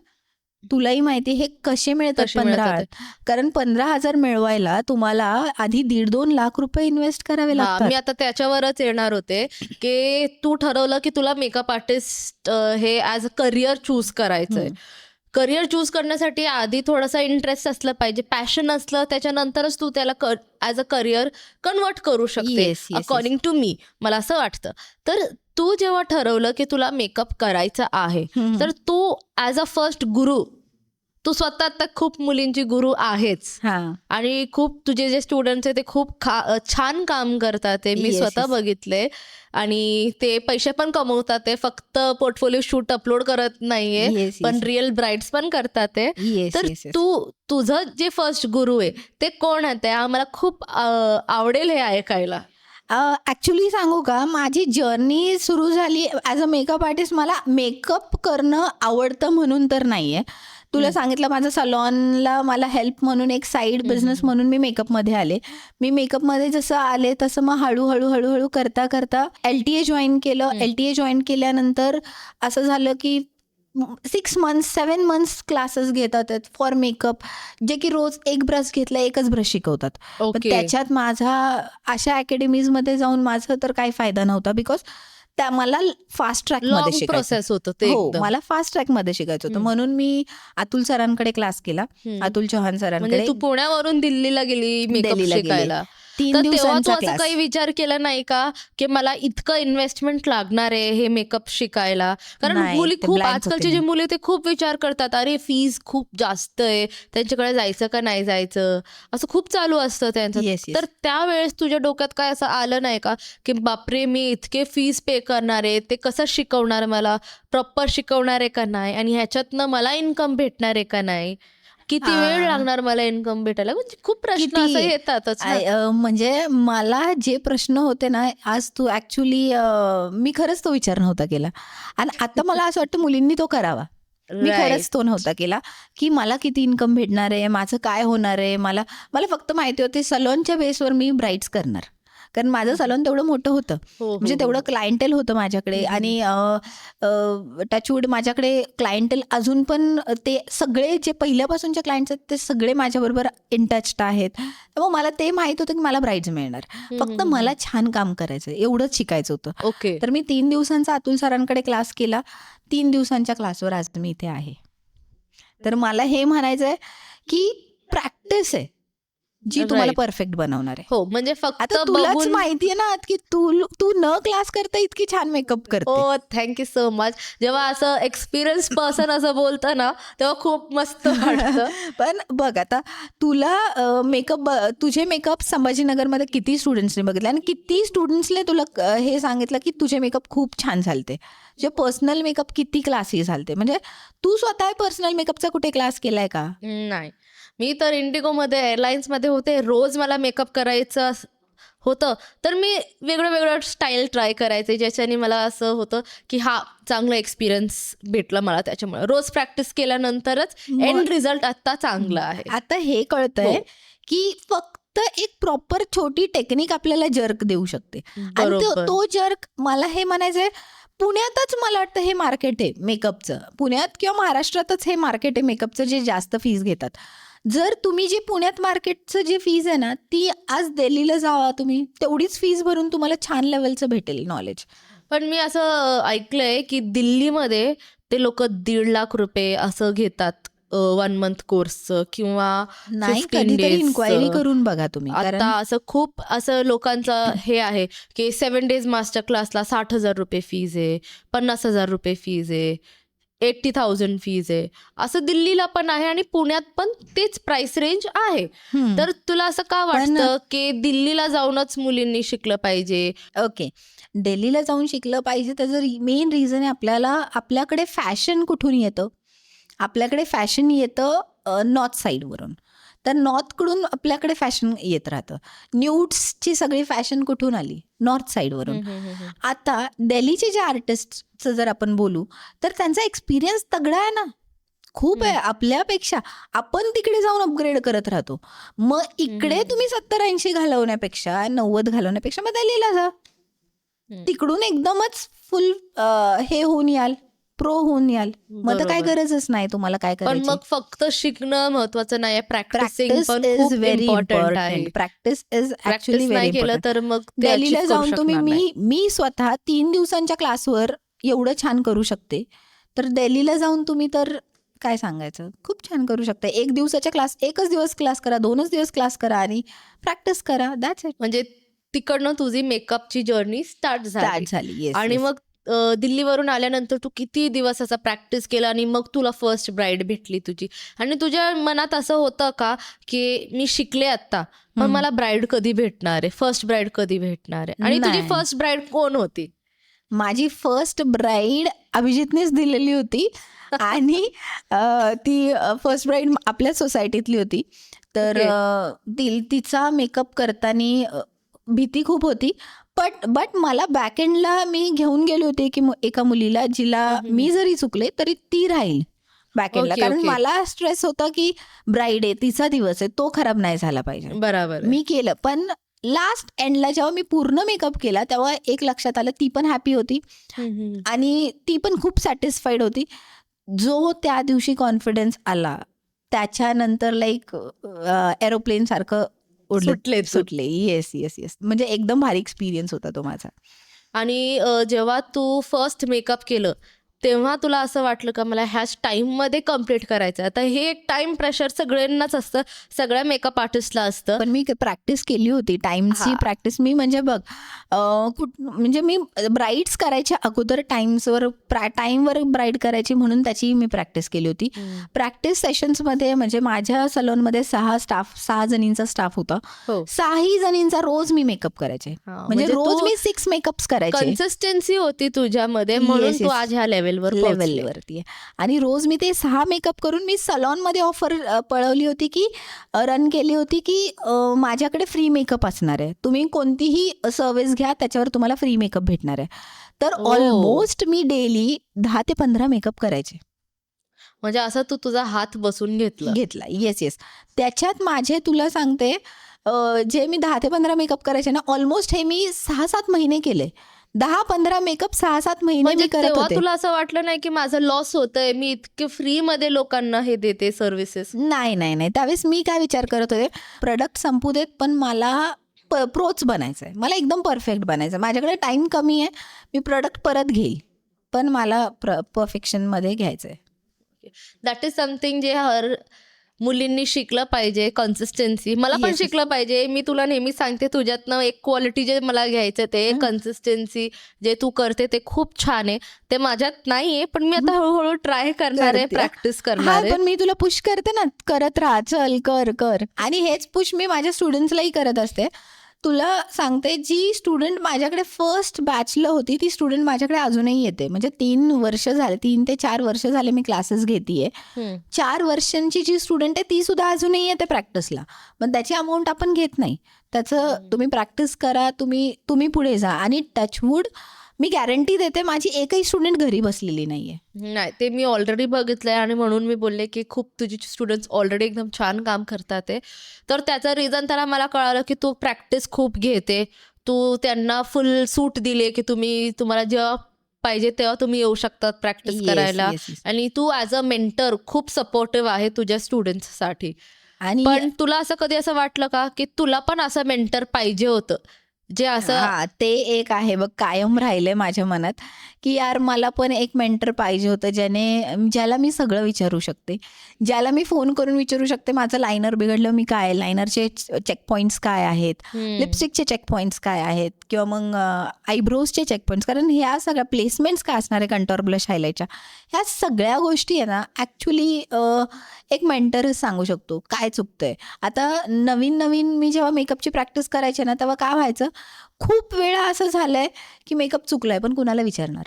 B: तुलाही माहिती हे कसे मिळतात. 15,000 कारण 15,000 मिळवायला तुम्हाला आधी 1.5-2 लाख रुपये इन्व्हेस्ट करावे लागतात.
A: मी आता त्याच्यावरच येणार होते, की तू ठरवलं की तुला मेकअप आर्टिस्ट हे ॲज अ करिअर चूज करायचंय. करिअर चूज करण्यासाठी आधी थोडासा इंटरेस्ट असलं पाहिजे, पॅशन असलं, त्याच्यानंतरच तू त्याला ॲज अ करिअर कन्वर्ट करू शकते, अकॉर्डिंग टू मी, मला असं वाटतं. तर तू जेव्हा ठरवलं की तुला मेकअप करायचा आहे, तर तू ॲज अ फर्स्ट गुरु, तू स्वतः आता खूप मुलींची गुरु आहेच आणि खूप तुझे जे स्टुडंट्स आहे ते खूप छान काम करतात, ते मी स्वतः बघितले आणि ते पैसे पण कमवतात. ते फक्त पोर्टफोलिओ शूट अपलोड करत नाहीये, पण रिअल ब्राइड्स पण करतात ते. तर तुझं जे फर्स्ट गुरु आहे ते कोण आहे? ते आम्हाला खूप आवडेल हे ऐकायला.
B: ॲक्च्युली सांगू का, माझी जर्नी सुरू झाली ॲज अ मेकअप आर्टिस्ट. मला मेकअप करणं आवडतं म्हणून तर नाही आहे, तुला सांगितलं माझं सलॉनला मला हेल्प म्हणून एक साईड बिझनेस म्हणून मी मेकअपमध्ये आले. मी मेकअपमध्ये जसं आले तसं मग हळूहळू करता करता LTA जॉईन केलं. LTA जॉईन केल्यानंतर असं झालं की 6 months 7 months क्लासेस घेतात फॉर मेकअप, जे की रोज एक ब्रश घेतला एकच ब्रश शिकवतात. पण
A: ओके.
B: त्याच्यात माझा अशा अकॅडमीजमध्ये जाऊन माझा तर काही फायदा नव्हता, बिकॉज त्या मला फास्ट ट्रॅकमध्ये
A: लॉंग
B: शिकायचं.
A: प्रोसेस होतं ते
B: हो,
A: एकदम.
B: मला फास्ट ट्रॅकमध्ये शिकायचं होतं. म्हणून मी अतुल सरांकडे क्लास केला. अतुल चव्हाण
A: म्हणजे
B: सरांकडे
A: तू पुण्यावरून दिल्लीला गेली मेकअप
B: दिल्लीला गेले.
A: शिकायला.
B: 3
A: तर तेव्हा तू
B: दिवसांचा
A: असं
B: क्लास.
A: काही विचार केला नाही का की मला इतकं इन्व्हेस्टमेंट लागणार आहे हे मेकअप शिकायला? कारण
B: नाही,
A: मुली
B: ते
A: खूप,
B: blank
A: आजकालचे
B: होते
A: जे
B: मी.
A: मुली ते खूप विचार करतात, अरे फीज खूप जास्त आहे, त्यांच्याकडे जायचं का नाही जायचं, असं खूप चालू असतं त्यांचं.
B: येस
A: तर त्यावेळेस तुझ्या डोक्यात काय असं आलं नाही का की बापरे मी इतके फीज पे करणार आहे, ते कसं शिकवणार, मला प्रॉपर शिकवणार आहे का नाही, आणि ह्याच्यातनं मला इन्कम भेटणार आहे का नाही, किती वेळ लागणार मला इन्कम भेटायला, म्हणजे खूप प्रश्न
B: किती?
A: असं येतातच ना.
B: म्हणजे मला जे प्रश्न होते ना, आज तू ऍक्च्युली मी खरंच तो विचार नव्हता केला. आणि आता मला असं वाटतं मुलींनी तो करावा. मी खरंच
A: Right.
B: तो नव्हता केला की मला किती इन्कम भेटणार आहे, माझं काय होणार आहे. मला फक्त माहिती होते सलॉनच्या बेसवर मी ब्राईड्स करणार, कारण माझं सलॉन तेवढं मोठं होतं,
A: हो, हो,
B: म्हणजे
A: हो.
B: तेवढं क्लायंटेल होतं माझ्याकडे. आणि टचवूड माझ्याकडे क्लायंटेल अजून पण ते सगळे जे पहिल्यापासूनचे क्लायंट्स आहेत ते सगळे माझ्याबरोबर इन टच्ड आहेत. त्यामुळे मला ते माहित होतं की मला ब्राईड्स मिळणार. फक्त मला छान काम करायचं, एवढंच शिकायचं होतं.
A: ओके.
B: तर मी 3 दिवसांचा अतुल सरांकडे क्लास केला. 3 दिवसांच्या क्लासवर आज मी इथे आहे. तर मला हे म्हणायचं आहे की प्रॅक्टिस आहे जी तुम्हाला
A: Right.
B: परफेक्ट बनवणार आहे.
A: हो, म्हणजे फक्त
B: आता तुलाच
A: बघून.
B: माहितीये ना की तू न क्लास करता इतकी छान मेकअप करते.
A: हो, थँक्यू सो मच. जेव्हा असं एक्सपिरियन्स पर्सन असं बोलतं ना, तेव्हा खूप मस्त वाटतं.
B: पण बघ आता तुला तुझे मेकअप संभाजीनगरमध्ये किती स्टुडंट्सने बघितले आणि किती स्टुडंट्सने तुला हे सांगितलं की तुझे मेकअप खूप छान झालते. जे पर्सनल मेकअप किती क्लासही झालते. म्हणजे तू स्वतः पर्सनल मेकअपचा कुठे क्लास केलाय का?
A: नाही, मी तर इंडिगोमध्ये, एअरलाईन्समध्ये होते. रोज मला मेकअप करायचं होतं, तर मी वेगळं स्टाईल ट्राय करायचे, ज्याच्याने मला असं होतं की हा चांगला एक्सपिरियन्स भेटला मला. त्याच्यामुळे रोज प्रॅक्टिस केल्यानंतरच एंड रिझल्ट आता चांगला आहे.
B: आता हे कळतंय
A: हो.
B: की फक्त एक प्रॉपर छोटी टेक्निक आपल्याला जर्क देऊ शकते. आणि
A: बरोबर.
B: तो जर्क मला हे म्हणायचंय, पुण्यातच मला वाटतं हे मार्केट आहे मेकअपचं. पुण्यात किंवा महाराष्ट्रातच हे मार्केट आहे मेकअपचं, जे जास्त फीज घेतात. जर तुम्ही जे पुण्यात मार्केटचं जे फीज आहे ना, ती आज दिल्लीला जावा तुम्ही, तेवढीच फीज भरून तुम्हाला छान लेवलचं भेटेल नॉलेज.
A: पण मी असं ऐकलंय की दिल्लीमध्ये ते लोक 1.5 लाख रुपये असं घेतात 1 मंथ कोर्सचं, किंवा
B: नाही,
A: 15
B: कधीतरी
A: days
B: इन्क्वायरी
A: चं.
B: करून बघा तुम्ही. कारण
A: आता असं खूप असं लोकांचं हे आहे की 7 days मास्टर क्लासला 60,000 रुपये फीज आहे, 50,000 रुपये फीज आहे, 80,000 फीज आहे. असं दिल्लीला पण आहे आणि पुण्यात पण तेच प्राइस रेंज आहे. तर तुला असं का वाटतं की दिल्लीला जाऊनच मुलींनी शिकलं पाहिजे?
B: ओके, दिल्लीला जाऊन शिकलं पाहिजे त्याचं मेन रिझन आहे आपल्याकडे फॅशन कुठून येतं. आपल्याकडे फॅशन येतं नॉर्थ साईडवरून. तर नॉर्थकडून आपल्याकडे फॅशन येत राहतं. न्यूड्सची सगळी फॅशन कुठून आली? नॉर्थ साईडवरून. आता दिल्लीचे जे आर्टिस्टचं जर आपण बोलू तर त्यांचा एक्सपिरियन्स तगडा आहे ना, खूप आहे आपल्यापेक्षा. आपण तिकडे जाऊन अपग्रेड करत राहतो. मग इकडे तुम्ही 70-80 घालवण्यापेक्षा 90 घालवण्यापेक्षा मग दिल्लीला जा. तिकडून एकदमच फुल हे होऊन याल, प्रो होऊन याल. मग तर काय
A: बरोबर.
B: गरजच नाही तुम्हाला काय
A: पण
B: करायची.
A: मग फक्त शिकणं महत्वाचं नाही, प्रॅक्टिसिंग
B: प्रॅक्टिस
A: पण
B: इज
A: खूप
B: व्हेरी
A: इम्पॉर्टंट आहे.
B: Important. Practice is
A: practice
B: actually very
A: नाही केलं
B: इम्पॉर्टंट.
A: तर मग ते
B: दिल्लीला
A: achieve करू
B: जाऊन तुम्ही
A: शकणार नाही.
B: मी स्वतः 3 दिवसांच्या क्लासवर एवढं छान करू शकते. तर दिल्लीला जाऊन तुम्ही तर काय सांगायचं, खूप छान करू शकता. 1 दिवसाच्या क्लास, 1च दिवस क्लास करा, 2च दिवस क्लास करा आणि प्रॅक्टिस करा. That's it.
A: म्हणजे तिकडनं तुझी मेकअपची जर्नी स्टार्ट झाली.
B: स्टार्ट झाली. येस.
A: आणि मग दिल्लीवरून आल्यानंतर तू किती दिवस असा प्रॅक्टिस केला आणि मग तुला फर्स्ट ब्राईड भेटली तुझी? आणि तुझ्या मनात असं होतं का की मी शिकले आत्ता, पण मला ब्राईड कधी भेटणार आहे, फर्स्ट ब्राईड कधी भेटणार आहे? आणि तुझी
B: नाही.
A: फर्स्ट ब्राईड कोण होती?
B: माझी फर्स्ट ब्राईड अभिजितनेच दिलेली होती. आणि ती फर्स्ट ब्राईड आपल्याच सोसायटीतली होती. तर तिचा मेकअप करताना भीती खूप होती. बट मला बॅकएंडला मी घेऊन गेले होते की एका मुलीला, जिला मी जरी चुकले तरी ती राहील. बॅक एंडला.
A: ओके,
B: कारण
A: ओके.
B: मला स्ट्रेस होता की ब्राईड आहे, तिचा दिवस आहे, तो खराब नाही झाला पाहिजे.
A: बरोबर आहे.
B: मी केलं, पण लास्ट एंडला जेव्हा मी पूर्ण मेकअप केला तेव्हा एक लक्षात आलं, ती पण हॅपी होती आणि ती पण खूप सॅटिस्फाईड होती. जो त्या दिवशी कॉन्फिडन्स आला त्याच्यानंतर लाईक एरोप्लेन सारखं
A: सुटले तू.
B: सुटले. Yes yes yes. म्हणजे एकदम भारी एक्सपिरियन्स होता तो माझा.
A: आणि जेव्हा तू फर्स्ट मेकअप केलं तेव्हा तुला असं वाटलं का मला ह्याच टाईममध्ये कम्प्लीट करायचं आहे? आता हे एक टाइम प्रेशर सगळ्यांनाच असतं, सगळ्या मेकअप आर्टिस्टला असतं.
B: पण मी प्रॅक्टिस केली होती टाइम्सची
A: हा.
B: प्रॅक्टिस. मी म्हणजे बघ म्हणजे मी ब्राईड्स करायच्या अगोदर टाइमवर ब्राईड करायची म्हणून त्याची मी प्रॅक्टिस केली होती. प्रॅक्टिस सेशन्समध्ये म्हणजे माझ्या सलोनमध्ये 6 जणींचा स्टाफ होता.
A: हो.
B: 6 जणींचा रोज मी मेकअप करायचे.
A: हा,
B: म्हणजे रोज
A: तू
B: मी 6 मेकअप्स करायचे.
A: कन्सिस्टन्सी होती तुझ्यामध्ये म्हणून
B: Yes,
A: तू
B: yes.
A: आज ह्या लेवलवर पोहोचली.
B: लेवलवरती आहे. आणि रोज मी ते 6 मेकअप करून मी सलॉनमध्ये ऑफर पळवली होती की रन केली होती की माझ्याकडे फ्री मेकअप असणार आहे, तुम्ही कोणतीही सर्व्हिस घ्या त्याच्यावर तुम्हाला फ्री मेकअप भेटणार आहे. तर
A: ओ.
B: ऑलमोस्ट मी डेली 10 ते 15 मेकअप करायचे.
A: म्हणजे असं तू तुझा हात बसून घेतला.
B: घेतला. Yes yes. त्याच्यात माझे तुला सांगते जे मी 10 ते 15 मेकअप करायचे ना, ऑलमोस्ट हे मी 6-7 महिने केले. 10-15 मेकअप 6-7 महिने
A: म्हणजे
B: मी करत
A: तेव्हा
B: होते.
A: तुला असं वाटलं नाही की माझं लॉस होतंय, मी इतके फ्री मध्ये लोकांना हे देते सर्व्हिसेस?
B: नाही नाही नाही. त्यावेळेस मी काय विचार करत होते, प्रोडक्ट संपू देत पण मला प्रोच बनायचं आहे, मला एकदम परफेक्ट बनायचं आहे. माझ्याकडे टाइम कमी आहे, मी प्रोडक्ट परत घेईल पण मला परफेक्शनमध्ये घ्यायचं आहे.
A: दॅट इज समथिंग जे हर मुलींनी शिकलं पाहिजे, कन्सिस्टन्सी. मला पण
B: Yes, yes.
A: शिकलं पाहिजे. मी तुला नेहमी सांगते तुझ्यातनं एक क्वालिटी जे मला घ्यायचं ते कन्सिस्टन्सी. जे तू करते ते खूप छान आहे, ते माझ्यात नाहीये, पण मी आता हळूहळू ट्राय करणार आहे,
B: करते.
A: प्रॅक्टिस
B: हा,
A: करणार आहे.
B: पण मी तुला पुश करते ना, करत राहा, चल कर कर. आणि हेच पुश मी माझ्या स्टुडंट्सलाही करत असते. तुला सांगते, जी स्टुडंट माझ्याकडे फर्स्ट बॅचला होती ती स्टुडंट माझ्याकडे अजूनही येते. म्हणजे 3 वर्ष झाले, 3 ते 4 वर्ष झाले मी क्लासेस घेतेय. 4 वर्षांची जी स्टुडंट आहे ती सुद्धा अजूनही येते प्रॅक्टिसला. पण त्याची अमाऊंट आपण घेत नाही. त्याचं तुम्ही प्रॅक्टिस करा, तुम्ही पुढे जा. आणि टचवूड मी गॅरंटी देते, माझी एकही स्टुडंट घरी बसलेली नाहीये.
A: नाही, ते मी ऑलरेडी बघितलंय आणि म्हणून मी बोलले की खूप तुझी स्टुडंट्स ऑलरेडी एकदम छान काम करतात आहे. तर त्याचं रिझन त्याला मला कळालं की तू प्रॅक्टिस खूप घेते, तू त्यांना फुल सूट दिली की तुम्हाला जेव्हा पाहिजे तेव्हा तुम्ही येऊ शकतात प्रॅक्टिस
B: Yes,
A: करायला.
B: yes, yes.
A: आणि तू ॲज अ मेंटर खूप सपोर्टिव्ह आहे तुझ्या स्टुडंट्ससाठी.
B: आणि
A: पण तुला असं कधी असं वाटलं का की तुला पण असं मेंटर पाहिजे होतं, जे असं
B: हा, ते एक आहे बघ, कायम राहिलंय माझ्या मनात की यार मला पण एक मेंटर पाहिजे होतं, ज्याला मी सगळं विचारू शकते, ज्याला मी फोन करून विचारू शकते माझं लायनर बिघडलं, मी काय लायनरचे चेक पॉईंट्स काय आहेत, लिपस्टिकचे चेक पॉईंट्स काय आहेत, किंवा मग आयब्रोजचे चेक पॉईंट्स, कारण ह्या सगळ्या प्लेसमेंट्स काय असणार आहे कंटोर ब्लश हायलाइटच्या, ह्या सगळ्या गोष्टी आहे ना ॲक्च्युली एक मेंटरच सांगू शकतो काय चुकतंय. आता नवीन मी जेव्हा मेकअपची प्रॅक्टिस करायचे ना, तेव्हा काय व्हायचं, खूप वेळा असं झालंय की मेकअप चुकलाय पण कुणाला विचारणार.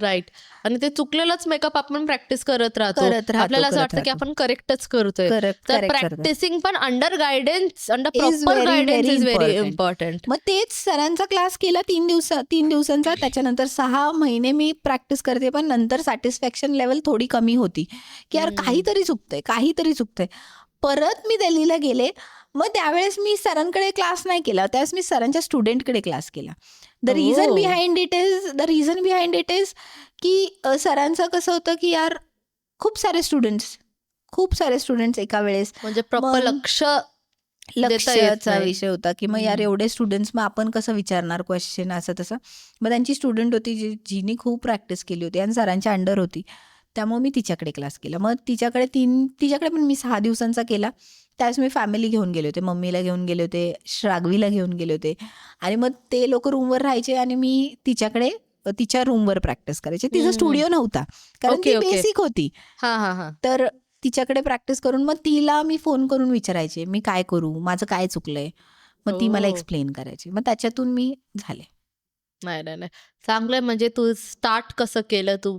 A: राईट. आणि ते चुकलेलंच मेकअप आपण प्रॅक्टिस करत राहतो. आपल्याला असं वाटतं की आपण करेक्टच करतोय. तर प्रॅक्टिसिंग पण under guidance, under proper guidance is very important.
B: मग तेच सरांचा क्लास केला 3 दिवसांचा. त्याच्यानंतर 6 महिने मी प्रॅक्टिस करते, पण नंतर सॅटिस्फॅक्शन लेवल थोडी कमी होती की यार काहीतरी चुकतंय. परत मी दिल्लीला गेले, मग त्यावेळेस मी सरांकडे क्लास नाही केला, त्यावेळेस मी सरांच्या स्टुडंटकडे क्लास केला. The reason behind it is की सरांचं कसं होतं की यार खूप सारे स्टुडंट्स एका वेळेस,
A: म्हणजे प्रॉपर
B: लक्षाचा विषय होता की मग यार एवढे स्टुडंट्स, मग आपण कसं विचारणार क्वेश्चन, असं तसं. मग त्यांची स्टुडंट होती जिने खूप प्रॅक्टिस केली होती आणि सरांच्या अंडर होती, त्यामुळे मी तिच्याकडे क्लास केला. मग तिच्याकडे पण मी 6 दिवसांचा केला. त्यावेळेस मी फॅमिली घेऊन गेले होते, मम्मीला घेऊन गेले होते, श्रागवीला घेऊन गेले होते. आणि मग ते लोक रूमवर राहायचे आणि मी तिच्या रूमवर प्रॅक्टिस करायचे. तिचा स्टुडिओ नव्हता कारण ती बेसिक होती. तर तिच्याकडे प्रॅक्टिस करून मग तिला मी फोन करून विचारायचे मी काय करू, माझं काय चुकलंय, मग ती मला एक्सप्लेन करायची. मग त्याच्यातून मी झाले.
A: नाही चांगलंय. म्हणजे तू स्टार्ट कसं केलं, तू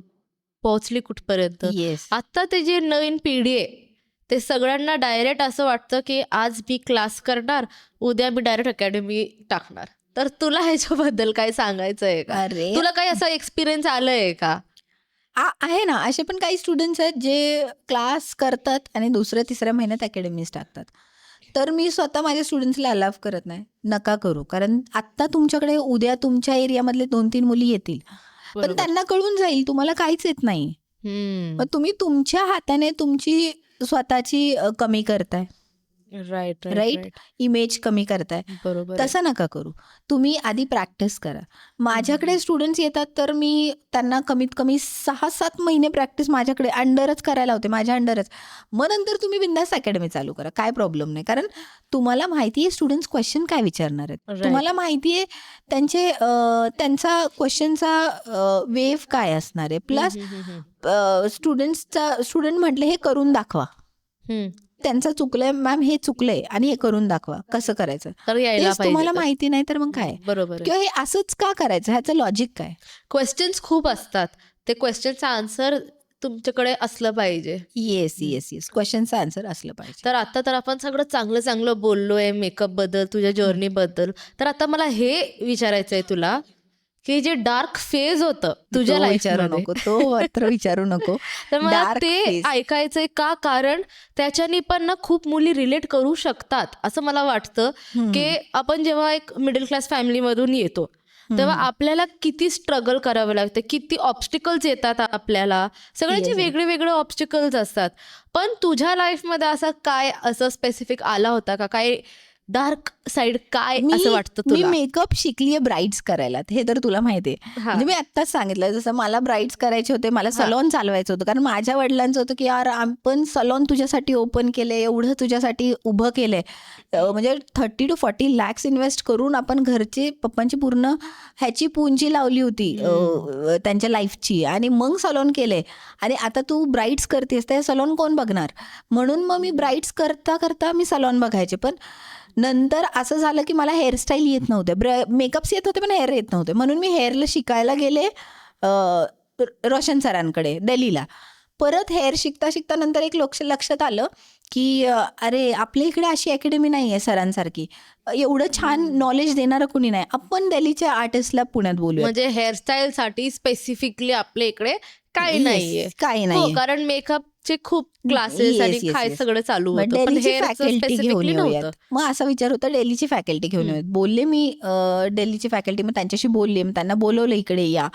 A: पोहोचली कुठपर्यंत.
B: येस.
A: आता ते जे नवीन पिढी आहे ते सगळ्यांना डायरेक्ट असं वाटतं की आज मी क्लास करणार, उद्या मी डायरेक्ट अकॅडमी टाकणार. तर तुला ह्याच्याबद्दल काय सांगायचं आहे का?
B: अरे
A: तुला काही असं एक्सपिरियन्स आलंय का?
B: आहे ना, असे पण काही स्टुडंट्स आहेत जे क्लास करतात आणि दुसऱ्या तिसऱ्या महिन्यात अकॅडमीज टाकतात. तर मी स्वतः माझ्या स्टुडंट्सला अलाव करत नाही. नका करू. कारण आत्ता तुमच्याकडे उद्या तुमच्या एरियामधले 2-3 मुली येतील. पण
A: बरोबर.
B: त्यांना कळून जाईल तुम्हाला काहीच येत नाही. मग तुम्ही तुमच्या हाताने तुमची स्वतःची कमी करताय.
A: Right, right,
B: right?
A: Right.
B: Image कमी करताय.
A: बरोबर आहे.
B: तसं नका करू. तुम्ही आधी प्रॅक्टिस करा. माझ्याकडे स्टुडंट्स येतात तर मी त्यांना कमीत कमी 6-7 महिने प्रॅक्टिस माझ्याकडे अंडरच करायला होते, माझ्या अंडरच. मग नंतर तुम्ही बिनधास्त अकॅडमी चालू करा. काय प्रॉब्लेम नाही. कारण तुम्हाला माहिती आहे स्टुडंट्स क्वेश्चन काय विचारणार आहेत.
A: राइट.
B: तुम्हाला माहिती आहे त्यांचा क्वेश्चनचा वेव्ह काय असणार आहे. प्लस स्टुडंट म्हटले हे करून दाखवा. त्यांचं चुकलंय मॅम, हे चुकलंय आणि हे करून दाखवा. कसं करायचं?
A: तर यायला
B: तेच
A: पाहिजे
B: तुम्हाला
A: तर.
B: माहिती नाही तर मग काय?
A: बरोबर आहे.
B: किंवा हे असंच का करायचं? ह्याचं लॉजिक काय?
A: क्वेश्चन्स खूप असतात. ते क्वेश्चनचं आन्सर तुमच्याकडे असलं पाहिजे.
B: येस,
A: हं.
B: Yes, yes. क्वेश्चनचा आन्सर असलं पाहिजे.
A: तर आता तर आपण सगळं चांगलं बोललोय मेकअपबद्दल, तुझ्या जर्नीबद्दल. तर आता मला हे विचारायचंय तुला, की जे डार्क फेज होतं तुझ्या
B: तो विचारू
A: लाईफमध्ये,
B: नको. तो मात्र विचारू नको.
A: तर मला
B: डार्क
A: ते
B: फेज.
A: ऐकायचंय का? कारण त्याच्यानी पण ना खूप मुली रिलेट करू शकतात असं मला वाटतं, की आपण जेव्हा एक मिडल क्लास फॅमिलीमधून येतो तेव्हा आपल्याला किती स्ट्रगल करावं लागतं, किती ऑब्स्टिकल्स येतात आपल्याला. सगळ्यांचे
B: Yes, yes.
A: वेगळे वेगळे ऑब्स्टिकल्स असतात. पण तुझ्या लाईफमध्ये असा काय असं स्पेसिफिक आला होता का? काय डार्क साईड काय असं वाटतं
B: मी
A: तुला?
B: मेकअप शिकलीये ब्राईड्स करायला. हे तर तुला माहिती आहे.
A: हा.
B: म्हणजे मी आत्ताच सांगितलं जसं मला ब्राईड्स करायचे होते, मला
A: हा.
B: सलॉन चालवायचं होतं. कारण माझ्या वडिलांचं होतं की यार आपण सलॉन तुझ्यासाठी ओपन केलंय, एवढं तुझ्यासाठी उभं केलंय. म्हणजे 30 to 40 lakhs इन्व्हेस्ट करून आपण घरची पप्पांची पूर्ण ह्याची पुंजी लावली होती त्यांच्या लाईफची आणि मग सलॉन केलंय. आणि आता तू ब्राईड्स करतेस तर सलॉन कोण बघणार? म्हणून मग मी ब्राईड्स करता करता मी सलॉन बघायचे. पण नंतर असं झालं की मला हेअरस्टाईल येत नव्हते, मेकअप्स येत होते पण हेअर येत नव्हते. म्हणून मी हेअरला शिकायला गेले रोशन सरांकडे दिल्लीला. परत हेअर शिकता शिकता नंतर एक लक्षात आलं की अरे आपल्या इकडे अशी अकॅडमी नाही आहे सरांसारखी, एवढं छान नॉलेज देणारं कुणी नाही. आपण दिल्लीच्या आर्टिस्टला पुण्यात बोलूया.
A: म्हणजे हेअरस्टाईल साठी स्पेसिफिकली आपल्या इकडे काही नाहीये.
B: काही
A: हो,
B: नाहीये.
A: कारण मेकअपचे खूप क्लासेस आणि
B: येस, येस,
A: काय
B: येस.
A: सगळं चालू
B: मग
A: होतं, पण
B: दिल्लीची
A: हेअरचं
B: फॅकल्टी घेऊन
A: स्पेसिफिकली
B: येऊयात.
A: नव्हतं.
B: मग असा विचार होता दिल्लीची फॅकल्टी घेऊन येऊयात. बोलले मी दिल्लीची फॅकल्टी, मग त्यांच्याशी बोलले, मग त्यांना बोलवलं इकडे या.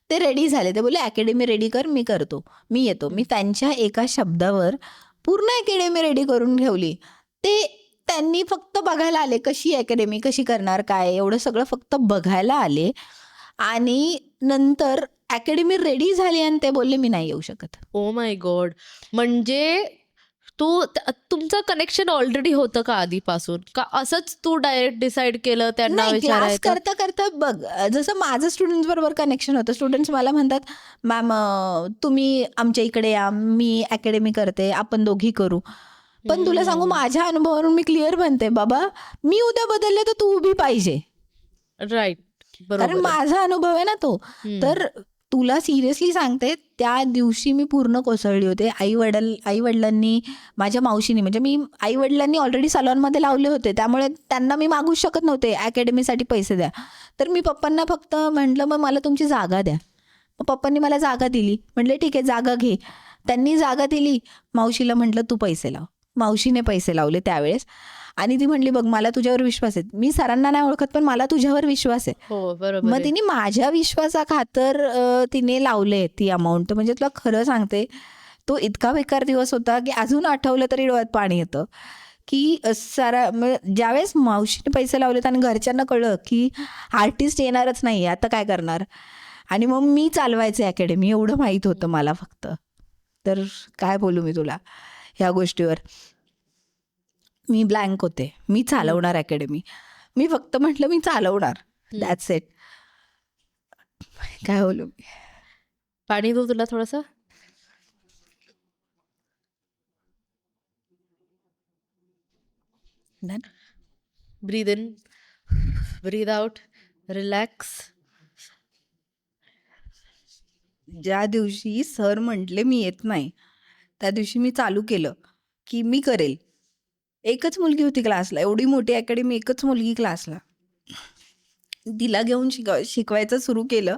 B: ते रेडी झाले. ते बोलले अकॅडमी रेडी कर, मी करतो, मी येतो. मी त्यांच्या एका शब्दावर पूर्ण अकॅडमी रेडी करून ठेवली. ते त्यांनी फक्त बघायला आले कशी अकॅडमी, कशी करणार, काय एवढं सगळं फक्त बघायला आले. आणि नंतर अकॅडमी रेडी झाली आणि ते बोलले मी नाही येऊ शकत.
A: Oh my God. म्हणजे तुमचं कनेक्शन ऑलरेडी होतं का आधीपासून, का असंच तू डायरेक्ट डिसाईड केलं त्यांना
B: नाही, क्लास
A: विचारायचं?
B: करता करता बघ जसं माझं स्टुडंट्स बरोबर कनेक्शन होतं. स्टुडंट्स मला म्हणतात मॅम तुम्ही आमच्या इकडे या, मी अकॅडमी करते, आपण दोघी करू. पण तुला सांगू माझ्या अनुभवावरून मी क्लिअर म्हणते बाबा, मी उद्या बदलले तर तू उभी पाहिजे.
A: राईट,
B: कारण
A: बरोबर आहे.
B: माझा अनुभव आहे ना तो. तर तुला सिरियसली सांगते, त्या दिवशी मी पूर्ण कोसळली होते. आई वडिलांनी, माझ्या मावशीनी, म्हणजे मी आई वडिलांनी ऑलरेडी सलॉनमध्ये लावले होते, त्यामुळे त्यांना मी मागू शकत नव्हते अकॅडमीसाठी पैसे द्या. तर मी पप्पांना फक्त म्हटलं मग मला तुमची जागा द्या. मग पप्पांनी मला जागा दिली. म्हटले ठीक आहे जागा घे. त्यांनी जागा दिली. मावशीला म्हटलं तू पैसे लाव. मावशीने पैसे लावले त्यावेळेस. आणि ती म्हटली बघ मला तुझ्यावर विश्वास आहे, मी सरांना नाही ओळखत पण मला तुझ्यावर विश्वास आहे.
A: हो, बरोबर
B: मग
A: आहे.
B: तिने माझ्या विश्वासाखातर तिने लावले ती अमाऊंट. म्हणजे तुला खरं सांगते तो इतका बेकार दिवस होता की अजून आठवलं तरी डोळ्यात पाणी येतं. की ज्यावेळेस मावशीने पैसे लावलेत आणि घरच्यांना कळलं की आर्टिस्ट येणारच नाही, आता काय करणार. आणि मग मी चालवायचे अकॅडमी, एवढं माहीत होतं मला फक्त. तर काय बोलू मी तुला ह्या गोष्टीवर. मी ब्लँक होते. मी चालवणार अकॅडमी. मी फक्त म्हटलं मी चालवणार, दॅट्स इट. काय बोलू मी.
A: पाणी देऊ तुला थोडंसं? Breathe in, breathe out, relax.
B: ज्या दिवशी सर म्हटले मी येत नाही, त्या दिवशी मी चालू केलं की मी करेल. एकच मुलगी होती क्लासला, एवढी मोठी अकॅडमी, एकच मुलगी क्लासला. तिला घेऊन शिकवायचं सुरू केलं.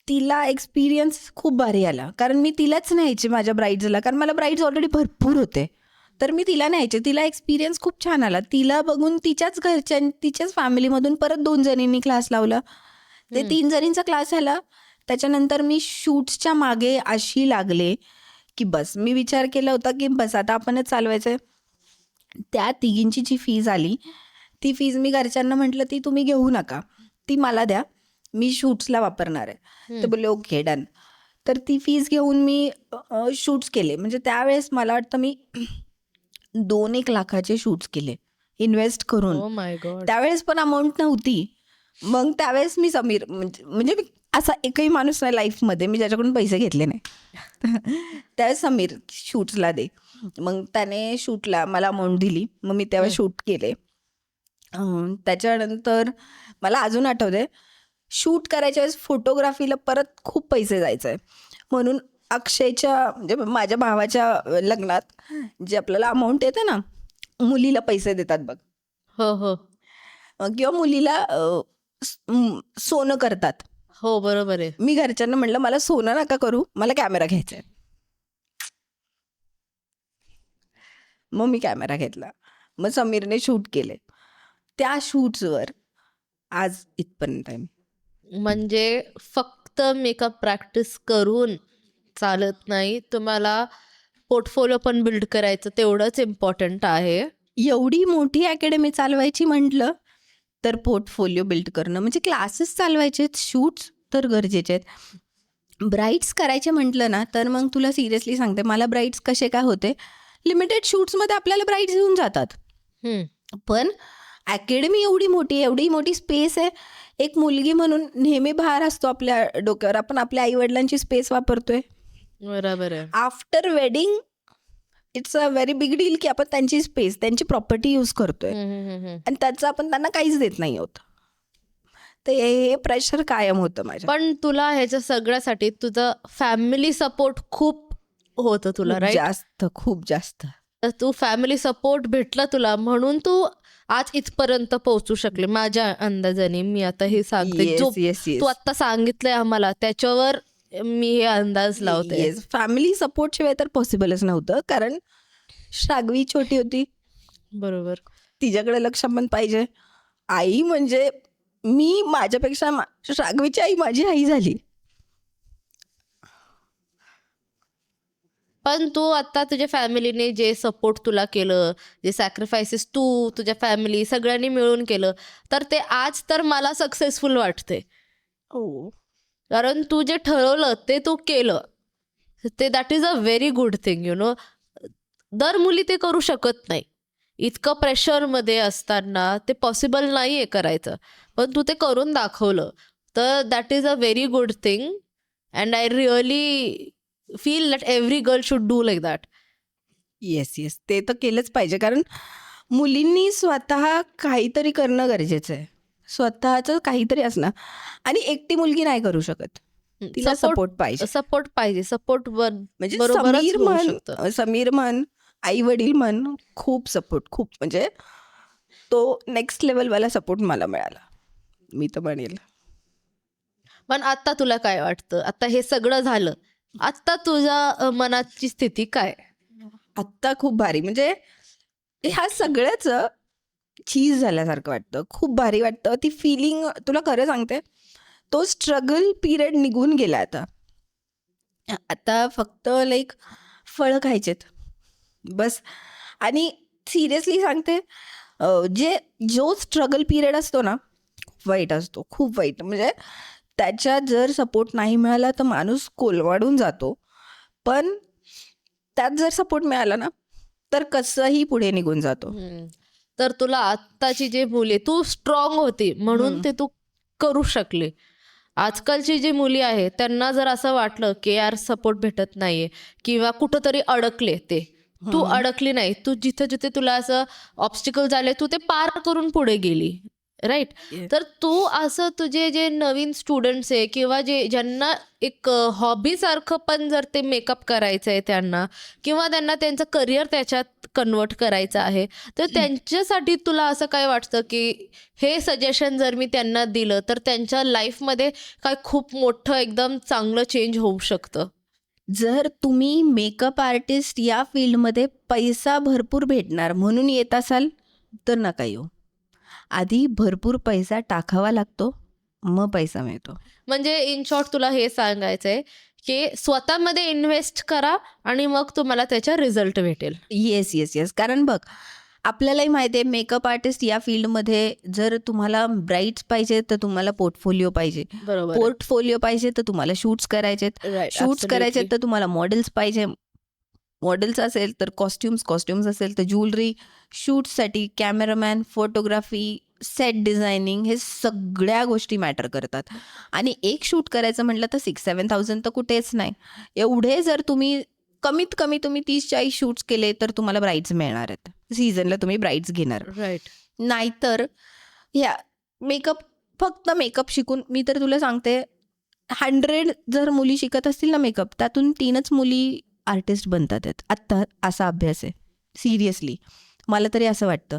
B: तिला एक्सपिरियन्स खूप भारी आला. कारण मी तिलाच न्यायचे माझ्या ब्राईड्सला, कारण मला ब्राईड्स ऑलरेडी भरपूर होते. तर मी तिला न्यायचे. तिला एक्सपिरियन्स खूप छान आला. तिला बघून तिच्याच तिच्याच फॅमिलीमधून परत 2 जणींनी क्लास लावला. ते 3 जणींचा क्लास झाला. त्याच्यानंतर मी शूट्सच्या मागे अशी लागले की बस, मी विचार केला होता की बस आता आपणच चालवायचं आहे. त्या तिघींची जी फीज आली, ती फीज मी घरच्यांना म्हटलं ती तुम्ही घेऊ नका, ती मला द्या, मी शूट्सला वापरणार आहे. ते बोलले ओके डन. तर ती फीज घेऊन मी शूट्स केले. म्हणजे त्यावेळेस मला वाटतं मी 2-1 लाखाचे शूट्स केले इन्व्हेस्ट करून.
A: Oh my God.
B: त्यावेळेस पण अमाऊंट नव्हती. मग त्यावेळेस मी समीर म्हणजे मी असा एकही माणूस नाही लाईफमध्ये मी ज्याच्याकडून पैसे घेतले नाही. त्यावेळेस समीर शूट्सला दे. मग त्याने शूटला मला अमाऊंट दिली. मग मी तेव्हा शूट केले. त्याच्यानंतर मला अजून आठवते, शूट करायच्या वेळेस फोटोग्राफीला परत खूप पैसे जायचं आहे. म्हणून अक्षयच्या म्हणजे माझ्या भावाच्या लग्नात जे आपल्याला अमाऊंट येते ना, मुलीला पैसे देतात बघ,
A: हो हो
B: किंवा मुलीला सोनं करतात.
A: हो, बरोबर आहे.
B: मी घरच्यांना म्हटलं मला सोनं नका करू, मला कॅमेरा घ्यायचा आहे. मग मी कॅमेरा घेतला. मग समीरने शूट केले. त्या शूट्सवर आज इथपर्यंत आहे मी.
A: म्हणजे फक्त मेकअप प्रॅक्टिस करून चालत नाही, तुम्हाला पोर्टफोलिओ पण बिल्ड करायचं तेवढंच इम्पॉर्टंट आहे.
B: एवढी मोठी अकॅडमी चालवायची म्हटलं तर पोर्टफोलिओ बिल्ड करणं, म्हणजे क्लासेस चालवायचे आहेत, शूट्स तर गरजेचे आहेत. ब्राईड्स करायचे म्हटलं ना तर मग तुला सिरियसली सांगते, मला ब्राईड्स कसे काय होते, लिमिटेड शूट्समध्ये आपल्याला ब्राईड्स येऊन जातात. पण अकॅडमी एवढी मोठी स्पेस आहे. एक मुलगी म्हणून नेहमी भार असतो आपल्या डोक्यावर. आपण आपल्या आईवडिलांची स्पेस वापरतोय.
A: बरोबर आहे.
B: After wedding it's a very big deal की आपण त्यांची स्पेस, त्यांची प्रॉपर्टी यूज करतोय आणि त्याचं आपण त्यांना काहीच देत नाही होत. तर हे प्रेशर कायम होतं माझ्या.
A: पण तुला ह्याच्या सगळ्यासाठी तुझं फॅमिली सपोर्ट खूप होतं तुला, राईट?
B: खूप जास्त.
A: तर तू फॅमिली सपोर्ट भेटला तुला म्हणून तू आज इथपर्यंत पोहोचू शकले माझ्या अंदाजाने. मी आता हे सांगते, जो तू आता सांगितलंय आम्हाला त्याच्यावर मी हे अंदाज लावते.
B: फॅमिली सपोर्ट शिवाय तर पॉसिबलच नव्हतं. कारण श्रागवी छोटी होती,
A: बरोबर,
B: तिच्याकडे लक्ष पण पाहिजे. आई म्हणजे मी माझ्यापेक्षा श्रागवीची आई माझी आई झाली.
A: पण तू आता तुझ्या फॅमिलीने जे सपोर्ट तुला केलं, जे सॅक्रिफायसेस तू तुझ्या फॅमिली सगळ्यांनी मिळून केलं, तर ते आज तर मला सक्सेसफुल वाटते. कारण तू जे ठरवलं ते तू केलं, ते that is a very good thing, you know. दर मुली ते करू शकत नाही. इतकं प्रेशरमध्ये असताना ते पॉसिबल नाही आहे करायचं, पण तू ते करून दाखवलं, तर that is a very good thing. And I really feel that every girl should do like that.
B: Yes, ते तर केलंच पाहिजे. कारण मुलींनी स्वतः काहीतरी करणं गरजेचं आहे. स्वतःचं काहीतरी असणं. आणि एकटी मुलगी नाही करू शकत, तिला सपोर्ट पाहिजे.
A: सपोर्ट
B: म्हणजे
A: बरोबर.
B: समीर म्हण, आई वडील म्हण, खूप सपोर्ट, खूप म्हणजे तो नेक्स्ट लेवलवाला सपोर्ट मला मिळाला, मी तर म्हणेल.
A: पण आता तुला काय वाटतं, आता हे सगळं झालं, आता तुझ्या मनाची स्थिती काय?
B: आत्ता खूप भारी, म्हणजे ह्या सगळ्याच चीज झाल्यासारखं वाटतं. खूप भारी वाटतं. ती फिलिंग तुला खरं सांगते, तो स्ट्रगल पिरियड निघून गेला. आता फक्त लाईक फळं खायचेत बस. आणि सिरियसली सांगते, जो स्ट्रगल पिरियड असतो ना, खूप वाईट असतो, खूप वाईट. म्हणजे त्याच्यात जर सपोर्ट नाही मिळाला तर माणूस कोलवाडून जातो. पण त्यात जर सपोर्ट मिळाला ना तर कसंही पुढे निघून जातो.
A: तर तुला आत्ताची जे मुली, तू स्ट्रॉंग होती म्हणून ते तू करू शकले. आजकालची जी मुली आहे त्यांना जर असं वाटलं की यार सपोर्ट भेटत नाहीये किंवा कुठंतरी अडकले, ते तू अडकली नाही. तू जिथे जिथे तुला असं ऑब्स्टिकल झाले तू ते पार करून पुढे गेली. राईट.
B: Yes.
A: तर तू असं तुझे जे नवीन स्टुडंट्स आहे किंवा ज्यांना एक हॉबीसारखं पण जर ते मेकअप करायचं आहे त्यांना, किंवा त्यांना त्यांचं करिअर त्याच्यात कन्वर्ट करायचं आहे, तर त्यांच्यासाठी तुला असं काय वाटतं की हे सजेशन जर मी त्यांना दिलं तर त्यांच्या लाईफमध्ये काय खूप मोठं एकदम चांगलं चेंज होऊ शकतं?
B: जर तुम्ही मेकअप आर्टिस्ट या फील्डमध्ये पैसा भरपूर भेटणार म्हणून येत असाल तर नका येऊ. आधी भरपूर पैसा टाकावा लागतो, मग पैसा मिळतो.
A: म्हणजे इन शॉर्ट तुला हे सांगायचंय की स्वतःमध्ये इन्व्हेस्ट करा आणि मग तुम्हाला त्याचा रिझल्ट भेटेल.
B: Yes yes yes. कारण बघ, आपल्यालाही माहिती आहे मेकअप आर्टिस्ट या फील्डमध्ये जर तुम्हाला ब्राईड्स पाहिजे तर तुम्हाला पोर्टफोलिओ पाहिजे.
A: बरोबर आहे.
B: पोर्टफोलिओ पाहिजे तर तुम्हाला शूट्स करायचेत.
A: Right,
B: शूट्स करायचे
A: absolutely.
B: तर तुम्हाला मॉडेल्स पाहिजे. मॉडेल्स असेल तर कॉस्ट्युम्स असेल तर ज्वेलरी, शूटसाठी कॅमेरामॅन, फोटोग्राफी, सेट डिझायनिंग, हे सगळ्या गोष्टी मॅटर करतात. आणि एक शूट करायचं म्हटलं तर 6,000-7,000 तर कुठेच नाही. एवढे जर तुम्ही कमीत कमी तुम्ही 30-40 शूट्स केले तर तुम्हाला ब्राईड्स मिळणार आहेत. सीझनला तुम्ही ब्राईड्स घेणार.
A: राईट.
B: नाहीतर ह्या मेकअप, फक्त मेकअप शिकून, मी तर तुला सांगते 100 जर मुली शिकत असतील ना मेकअप, त्यातून 3च मुली आर्टिस्ट बनतात आहेत. आत्ता असा अभ्यास आहे. सिरियसली मला तरी असं वाटतं.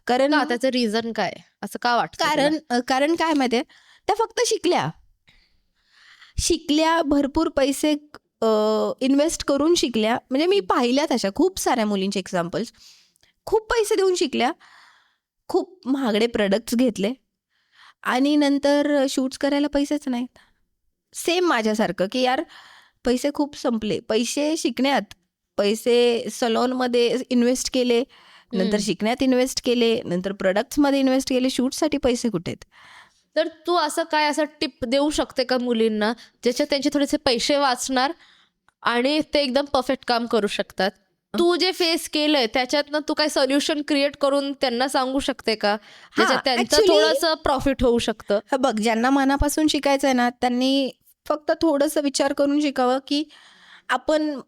B: कारण
A: का त्याचं रिझन काय, असं का वाटतं तुला?
B: कारण काय माहिती आहे, त्या फक्त शिकल्या भरपूर पैसे इन्व्हेस्ट करून शिकल्या. म्हणजे मी पाहिल्या तशा खूप साऱ्या मुलींचे एक्झाम्पल्स. खूप पैसे देऊन शिकल्या, खूप महागडे प्रोडक्ट्स घेतले आणि नंतर शूट्स करायला पैसेच नाहीत. सेम माझ्यासारखं की यार पैसे खूप संपले, पैसे शिकण्यात, पैसे सलॉनमध्ये इन्व्हेस्ट केले, नंतर शिकण्यात इन्व्हेस्ट केले, नंतर प्रोडक्ट्समध्ये इन्व्हेस्ट केले, शूटसाठी पैसे कुठे आहेत?
A: तर तू असं काय असं टिप देऊ शकते का मुलींना ज्याच्यात त्यांचे थोडेसे पैसे वाचणार आणि ते एकदम परफेक्ट काम करू शकतात? तू जे फेस केलंय त्याच्यातनं तू काय सोल्युशन क्रिएट करून त्यांना सांगू शकते का, ज्याच्यात त्यांचं
B: actually-
A: थोडंसं प्रॉफिट होऊ शकतं?
B: हा बघ, ज्यांना मनापासून शिकायचं आहे ना त्यांनी फक्त थोडंसं विचार करून शिकावं की आपण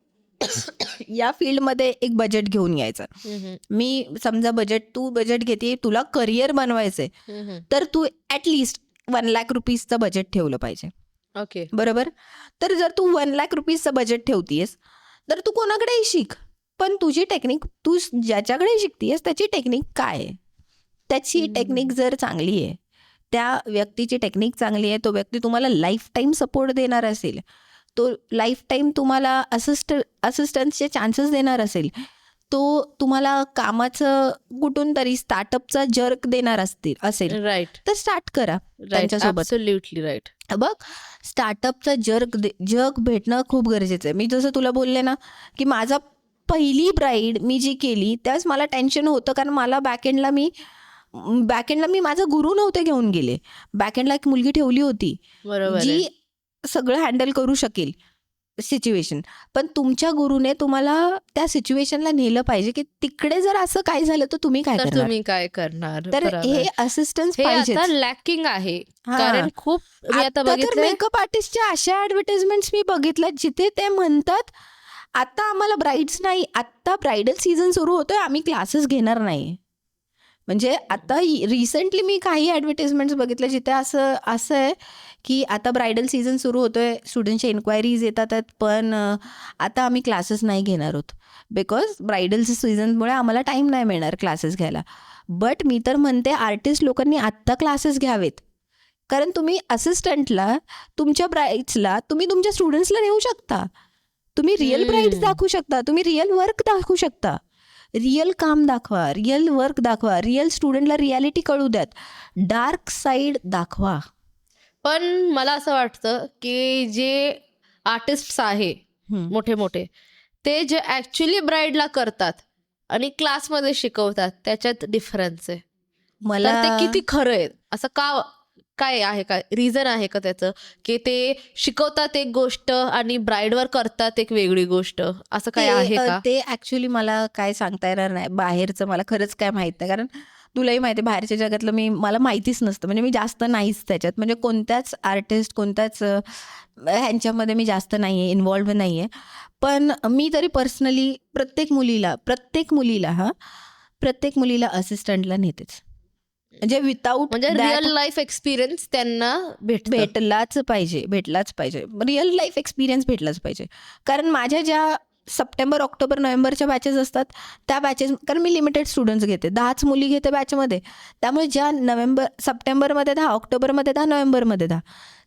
B: या फील्डमध्ये एक बजेट घेऊन यायचं. मी समजा तू बजेट घेते, तुला करिअर बनवायचंय तर तू ॲटलिस्ट 1,00,000 रुपीजचं बजेट ठेवलं पाहिजे.
A: ओके.
B: बरोबर. तर जर तू 1,00,000 रुपीजचं बजेट ठेवतीयस तर तू कोणाकडेही शिक, पण तुझी टेक्निक, तू ज्याच्याकडे शिकतीयस त्याची टेक्निक काय आहे, त्याची टेक्निक जर चांगली आहे, त्या व्यक्तीची टेक्निक चांगली आहे, तो व्यक्ती तुम्हाला लाईफ टाईम सपोर्ट देणार असेल, तो लाईफ टाईम तुम्हाला असिस्टन्सचे चान्सेस देणार असेल, तो तुम्हाला कामाचं कुठून तरी स्टार्टअपचा जर्क देणार असेल
A: राईट.
B: तर स्टार्ट करा
A: राईट.
B: त्यांच्यासोबत.
A: Absolutely right.
B: बघ, स्टार्टअपचा जग भेटणं खूप गरजेचं आहे. मी जसं तुला बोलले ना की माझा पहिली ब्राईड मी जी केली त्यावेळेस मला टेन्शन होतं, कारण मला बॅकएंडला मी माझा गुरु नव्हते घेऊन गेले. बॅकएंडला एक मुलगी ठेवली होती
A: बरोबर आहे.
B: जी सगळं हँडल करू शकेल सिच्युएशन, पण तुमच्या गुरुने तुम्हाला त्या सिच्युएशनला नेलं पाहिजे की तिकडे जर असं काय झालं तर तुम्ही काय
A: तर
B: करणार.
A: तुम्ही काय करणार?
B: तर
A: बरोबर.
B: हे असिस्टन्स
A: हे
B: पाहिजे.
A: आता लॅकिंग आहे.
B: हा.
A: कारण खूप मी आता बघितलंय.
B: मेकअप आर्टिस्टच्या अशा ऍडव्हर्टाइजमेंट्स मी बघितल्या जिथे ते म्हणतात आता आम्हाला ब्राईड्स नाही, आता ब्रायडल सीझन सुरू होतोय, आम्ही क्लासेस घेणार नाही. म्हणजे आता रिसेंटली मी काही ॲडव्हर्टाइजमेंट्स बघितल्या जिथे असं आहे की आता ब्रायडल सीझन सुरू होतोय, स्टुडंटच्या इन्क्वायरीज येतात आहेत, पण आता आम्ही क्लासेस नाही घेणार आहोत बिकॉज ब्रायडल सीझनमुळे आम्हाला टाईम नाही मिळणार क्लासेस घ्यायला. बट मी तर म्हणते आर्टिस्ट लोकांनी आत्ता क्लासेस घ्यावेत, कारण तुम्ही असिस्टंटला, तुमच्या ब्राईड्सला, तुम्ही तुमच्या स्टुडंट्सला नेऊ शकता, तुम्ही रिअल ब्राईड्स दाखवू शकता, तुम्ही रिअल वर्क दाखवू शकता, रिअल काम दाखवा, रिअल वर्क दाखवा, रिअल स्टुडंटला रियालिटी कळू द्यात, डार्क साईड दाखवा.
A: पण मला असं वाटतं की जे आर्टिस्ट आहे मोठे मोठे, ते जे ऍक्च्युली ब्राईडला करतात आणि क्लासमध्ये शिकवतात त्याच्यात डिफरन्स आहे.
B: मला
A: तर ते किती खरं आहे, असं का, काय आहे, काय रिझन आहे का त्याचं, की ते शिकवतात एक गोष्ट आणि ब्राईडवर करतात एक वेगळी गोष्ट, असं काय आहे का?
B: ते ऍक्च्युली मला काय सांगता येणार नाही. बाहेरचं मला खरंच काय माहित नाही, कारण तुलाही माहिती आहे बाहेरच्या जगातलं मला माहितीच नसतं. म्हणजे मी जास्त नाहीच त्याच्यात, म्हणजे कोणत्याच आर्टिस्ट, कोणत्याच ह्यांच्यामध्ये मी जास्त नाही आहे, इन्व्हॉल्व नाही आहे. पण मी तरी पर्सनली प्रत्येक मुलीला असिस्टंटला नेतेच. म्हणजे विदाऊट
A: म्हणजे रिअल लाईफ एक्सपिरियन्स त्यांना भेटतो.
B: भेटलाच पाहिजे. रिअल लाईफ एक्सपिरियन्स भेटलाच पाहिजे. कारण माझ्या ज्या सप्टेंबर, ऑक्टोबर, नोव्हेंबरच्या बॅचेस असतात, त्या बॅचेस, कारण मी लिमिटेड स्टुडंट्स घेते, 10च मुली घेते बॅचमध्ये. त्यामुळे ज्या सप्टेंबरमध्ये 10, ऑक्टोबरमध्ये 10, नोव्हेंबरमध्ये 10,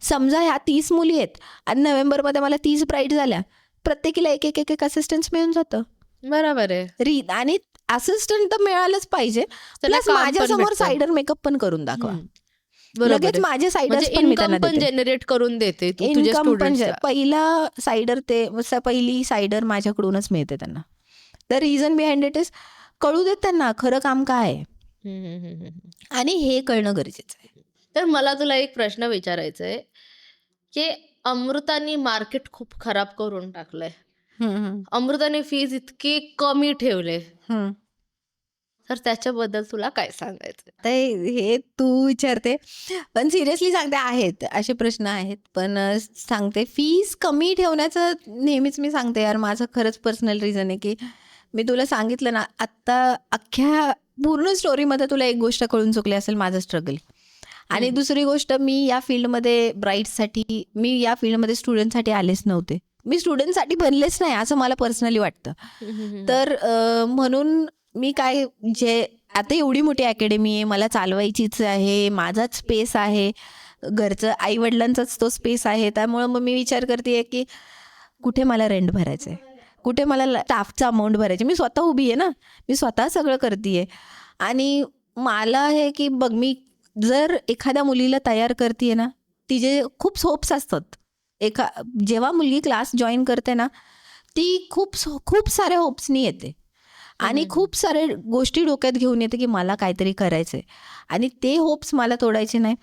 B: समजा ह्या 30 मुली आहेत आणि नोव्हेंबरमध्ये मला 30 ब्राईड झाल्या, प्रत्येकीला एक एक एक एक असिस्टन्स मिळून जातं.
A: बरोबर आहे.
B: आणि असिस्टंट तर मिळालंच पाहिजे,
A: त्याला
B: प्लस
A: काम पण
B: माझ्यासमोर
A: भेटतं.
B: सायडर मेकअप पण करून दाखवा.
A: बरोबर
B: लगेच
A: आहे.
B: माझे सायडर्स
A: म्हणजे
B: पण मी
A: इन्कम
B: त्यांना
A: पण
B: देते.
A: जनरेट करून देते तू तुझ्या
B: इन्कम पण
A: स्टुडंट्सला.
B: पहिला सायडर पहिली सायडर माझ्याकडूनच मिळते त्यांना. The reason behind it is कळू देत त्यांना खरं काम काय आहे, आणि हे कळणं गरजेचं आहे.
A: तर मला तुला एक प्रश्न विचारायचा आहे की अमृतानी मार्केट खूप खराब करून टाकलंय. अमृताने फीज इतके कमी ठेवले, तर त्याच्याबद्दल तुला काय सांगायचं?
B: तर हे तू विचारते, पण सिरियसली सांगते, आहेत असे प्रश्न आहेत. पण सांगते, फीस कमी ठेवण्याचं नेहमीच मी सांगते यार, माझं खरंच पर्सनल रिझन आहे की मी तुला सांगितलं ना, आत्ता अख्ख्या पूर्ण स्टोरीमध्ये तुला एक गोष्ट कळून चुकली असेल, माझं स्ट्रगल. आणि दुसरी गोष्ट, मी या फील्डमध्ये ब्राईडसाठी, मी या फील्डमध्ये स्टुडंटसाठी आलेच नव्हते. मी स्टुडंटसाठी बनलेच नाही असं मला पर्सनली वाटतं. तर म्हणून मी काय, जे आता एवढी मोठी अकॅडमी आहे, मला चालवायचीच आहे, माझाच स्पेस आहे, घरचं आईवडिलांचाच तो स्पेस आहे. त्यामुळं मग मी विचार करते की कुठे मला रेंट भरायचं आहे, कुठे मला स्टाफचा अमाऊंट भरायचे. मी स्वतः उभी आहे ना, मी स्वतः सगळं करते आहे. आणि मला हे की बघ, मी जर एखाद्या मुलीला तयार करते ना, तिचे खूप होप्स असतात. जेव्हा मुलगी क्लास जॉईन करते ना, ती खूप साऱ्या होप्सनी येते आणि खूप सारे गोष्टी डोक्यात घेऊन येते की मला काहीतरी करायचं आहे, आणि ते होप्स मला तोडायचे नाही.